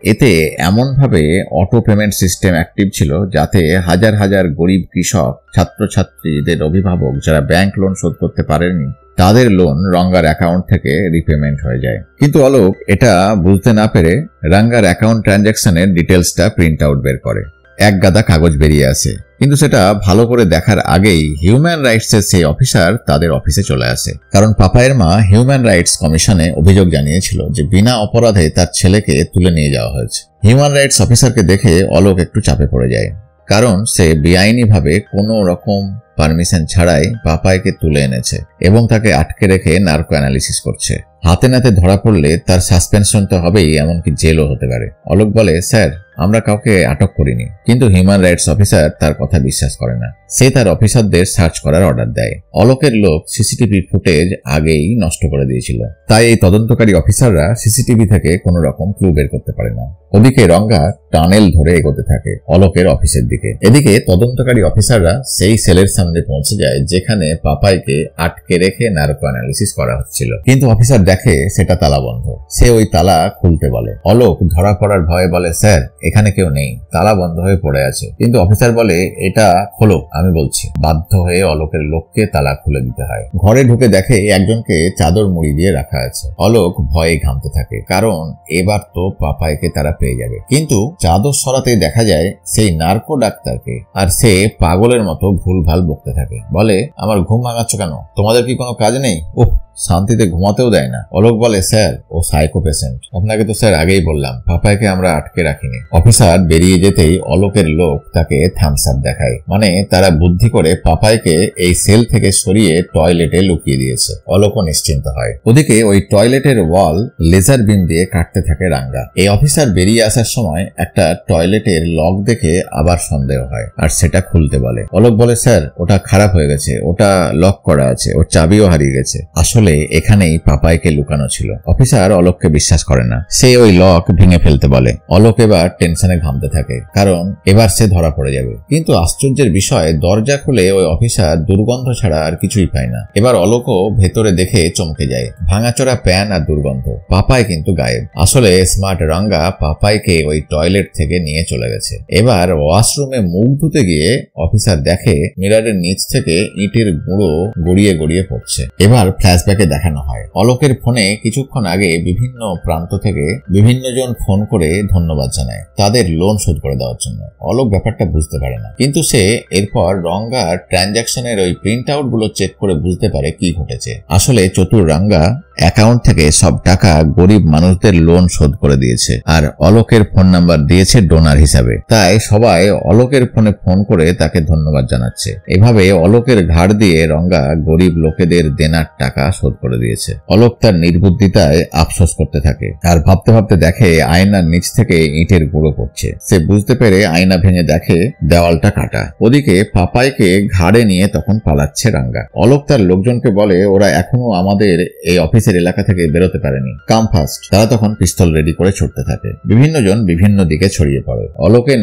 এতে এমনভাবে অটো পেমেন্ট সিস্টেম অ্যাক্টিভ ছিল যাতে হাজার হাজার গরিব কৃষক, ছাত্রছাত্রীদের অভিভাবক যারা ব্যাংক লোন শোধ করতে পারেনি, তাদের লোন রঙ্গার অ্যাকাউন্ট থেকে রিপেমেন্ট হয়ে যায়। কিন্তু অলোক এটা বুঝতে না পেরে রাঙ্গার অ্যাকাউন্ট ট্রানজ্যাকশনের ডিটেলসটা প্রিন্ট আউট বের করে। এক গাদা কাগজ বেরিয়ে আসে, কিন্তু সেটা ভালো করে দেখার আগেই হিউম্যান রাইটসের সেই অফিসার তাদের অফিসে চলে আসে। কারণ পাপাইয়ের মা হিউম্যান রাইটস কমিশনে অভিযোগ জানিয়েছিল যে বিনা অপরাধে তার ছেলেকে তুলে নিয়ে যাওয়া হয়েছে। হিউম্যান রাইটস অফিসারকে দেখে অলোক একটু চাপে পড়ে যায়, কারণ সে বেআইনিভাবে কোনো রকম পারমিশন ছাড়াই পাপাইকে তুলে এনেছে এবং তাকে আটকে রেখে নার্কো অ্যানালিসিস করছে। হাতে নাতে ধরা পড়লে তার সাসপেনশন তো হবেই, এমনকি জেলও হতে পারে। অলোক বলে, স্যার আমরা কাউকে আটক করিনি। কিন্তু হিউম্যান রাইটস অফিসার তার কথা বিশ্বাস করে না। সে তার অফিসারদের সার্চ করার অর্ডার দেয়। অলোকের লোক সিসিটিভি ফুটেজ আগেই নষ্ট করে দিয়েছিল, তাই এই তদন্তকারী অফিসাররা সিসিটিভি থেকে কোনো রকম ক্লু বের করতে পারে না। ওদিকে রঙ্গা টানেল ধরে এগোতে থাকে অলোকের অফিসের দিকে। এদিকে তদন্তকারী অফিসাররা সেই সেলের সামনে পৌঁছে যায় যেখানে পাপাইকে আটকে রেখে নার্কো অ্যানালিসিস করা হচ্ছিল। কিন্তু অফিসার দেখে সেটা তালা বন্ধ। সে ওই তালা খুলতে বলে। অলোক ধরা পড়ার ভয়ে বলে, স্যার এখানে কেউ নেই, তালা বন্ধ হয়ে পড়ে আছে। কিন্তু অফিসার বলে, এটা খোলো, আমি বলছি। বাধ্য হয়ে অলোকের লোককে তালা খুলে দিতে হয়। ঘরে ঢুকে দেখে একজনকে চাদর মুড়ি দিয়ে রাখা আছে। অলোক ভয়ে ঘামতে থাকে, কারণ এবার তো পাপাইকে তারা পেয়ে যাবে। কিন্তু চাদর সরাতে দেখা যায় সেই নার্কো ডাক্তারকে, আর সে পাগলের মতো ভুলভাল বকতে থাকে। বলে, আমার ঘুম ভাঙাচ্ছ কেন? তোমাদের কি কোনো কাজ নেই? উফ, শান্তিতে ঘুমাতেও দেয় না। অলোক বলে, স্যার ও সাইকো পেশেন্ট। আপনাকে তো স্যার আগেই বললাম পাপাইকে আমরা আটকে রাখিনি। অফিসার বেরিয়ে যেতেই অলোকের লোক তাকে থামস আপ দেখায়, মানে তারা বুদ্ধি করে পাপাইকে এই সেল থেকে সরিয়ে টয়লেটে লুকিয়ে দিয়েছে। অলোকও নিশ্চিন্ত হয়। ওদিকে ওই টয়লেটের ওয়াল লেজার বিম দিয়ে কাটতে থাকে রাঙ্গা। এই অফিসার বেরিয়ে আসার সময় একটা টয়লেটের লক দেখে আবার সন্দেহ হয়, আর সেটা খুলতে বলে। অলোক বলে, স্যার ওটা খারাপ হয়ে গেছে, ওটা লক করা আছে, ওর চাবিও হারিয়ে গেছে। আসলে এখানেই পাপাইকে লুকানো ছিল। অফিসার অলোককে বিশ্বাস করে না। সে ওই লক ভেঙে ফেলতে বলে। অলোক এবার টেনশনে ঘামতে থাকে, কারণ এবার সে ধরা পড়ে যাবে। কিন্তু আশ্চর্যের বিষয়, দরজা খুলে ওই অফিসার দুর্গন্ধ ছাড়া আর কিছুই পায় না। এবার অলোকও ভেতরে দেখে চমকে যায়। ভাঙাচোরা প্যান আর দুর্গন্ধ। পাপাই কিন্তু গায়েব। আসলে স্মার্ট রাঙ্গা পাপাইকে ওই টয়লেট থেকে নিয়ে চলে গেছে। এবার ওয়াশরুমে মুখ ধুতে গিয়ে অফিসার দেখে মিররের নিচ থেকে ইটের গুঁড়ো গড়িয়ে গড়িয়ে পড়ছে। এবার ফ্ল্যাশব্যাকে দেখানো হয় অলোকের ফোনে কিছুক্ষণ আগে বিভিন্ন প্রান্ত থেকে বিভিন্ন জন ফোন করে ধন্যবাদ জানায় তাদের লোন শোধ করে দেওয়ার জন্য। অলোক ব্যাপারটা বুঝতে পারে না, কিন্তু সে এরপর রঙ্গার ট্রানজাকশনের ওই প্রিন্ট আউট গুলো চেক করে বুঝতে পারে কি ঘটেছে। আসলে চতুর রাঙ্গা অ্যাকাউন্ট থেকে সব টাকা গরিব মানুষদের লোন শোধ করে দিয়েছে, আর অলোকের ফোন নাম্বার দিয়েছে ডোনার হিসাবে। তাই সবাই অলোকের ফোনে ফোন করে তাকে ধন্যবাদ জানাচ্ছে। এভাবে অলোকের ঘাড় দিয়ে রঙ্গা গরিব লোকেদের দেনার টাকা শোধ করে দিয়েছে। অলোক তার নির্বুদ্ধিতায় আফসোস করতে থাকে, আর ভাবতে ভাবতে দেখে আয়নার নিচ থেকে ইটের গুঁড়ো পড়ছে। সে বুঝতে পেরে আয়না ভেঙে দেখে দেওয়ালটা কাটা। ওদিকে পাপাইকে ঘাড়ে নিয়ে তখন পালাচ্ছে রাঙ্গা। অলোক তার লোকজনকে বলে, ওরা এখনো আমাদের এই অফিসের এলাকা থেকে বেরোতে পারেনি, কাম ফাস্ট। তারা তখন পিস্তল রেডি করে ছুটতে থাকে। বিভিন্ন জন বিভিন্ন দিকে ছড়িয়ে পড়ে। অলোকের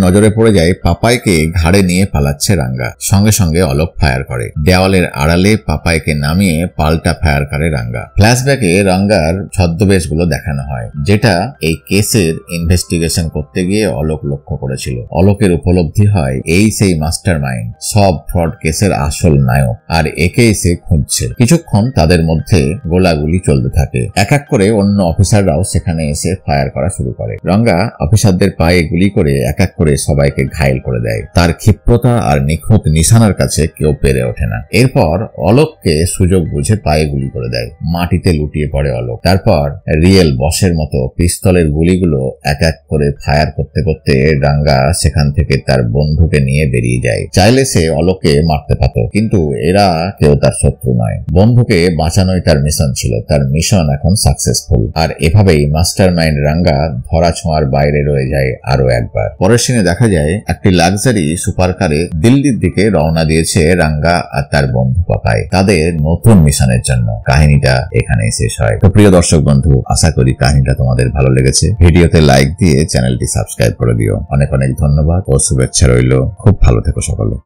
নজরে পড়ে যায় পাপাইকে ঘাড়ে নিয়ে পালাচ্ছে রাঙ্গা। সঙ্গে সঙ্গে অলোক ফায়ার করে। দেওয়ালের আড়ালে পাপাইকে নামিয়ে পাল্টা ফায়ার করে রাঙ্গা। ফ্ল্যাশব্যাকে রাঙ্গার ছদ্মবেশগুলো দেখানো হয়, যেটা এই কেসের ইনভেস্টিগেশন করতে গিয়ে অলোক লক্ষ্য করেছিল। অলোকের উপলব্ধি হয় এই সেই মাস্টার মাইন্ড, সব ফ্রড কেসের আসল নায়ক, আর একেই সে খুঁজছে। কিছুক্ষণ তাদের মধ্যে গোলাগুলি চলতে থাকে। এক এক করে অন্য অফিসাররাও সেখানে এসে ফায়ার করা শুরু করে। রঙ্গা অফিসারদের পায়ে গুলি করে এক এক করে সবাইকে ঘায়েল করে দেয়। তার ক্ষিপ্রতা আর নিখুঁত নিশানার কাছে কেউ পেরে ওঠে না। এরপর অলোককে সুযোগ বুঝে পায়ে গুলি করে দেয়। মাটিতে লুটিয়ে পড়ে অলোক। তারপর রিয়েল বসের মতো পিস্তলের গুলিগুলো এক এক করে ফায়ার করতে করতে রাঙ্গা সেখান থেকে তার বন্ধুকে নিয়ে বেরিয়ে যায়। চাইলে সে অলোককে মারতে পারত, কিন্তু এরা কেউ তার শত্রু নয়। বন্ধুকে বাঁচানোই তার মিশন ছিল। তার মিশন এখন সাকসেসফুল। আর এভাবেই মাস্টার মাইন্ড রাঙ্গা ধরা ছোঁয়ার বাইরে রয়ে যায় আরো একবার। পরের সিনে দেখা যায় একটি লাক্সারি সুপার কারে দিল্লির দিকে রওনা দিয়েছে রাঙ্গা আর তার বন্ধু পাপাই তাদের নতুন মিশনের জন্য। কাহিনীটা এখানেই শেষ হয়। তো প্রিয় দর্শক বন্ধু, আশা করি কাহিনীটা তোমাদের ভালো লেগেছে। ভিডিওতে লাইক দিয়ে চ্যানেলটি সাবস্ক্রাইব করে দিও। অনেক অনেক ধন্যবাদ ও শুভেচ্ছা রইল। খুব ভালো থেকো সকলে।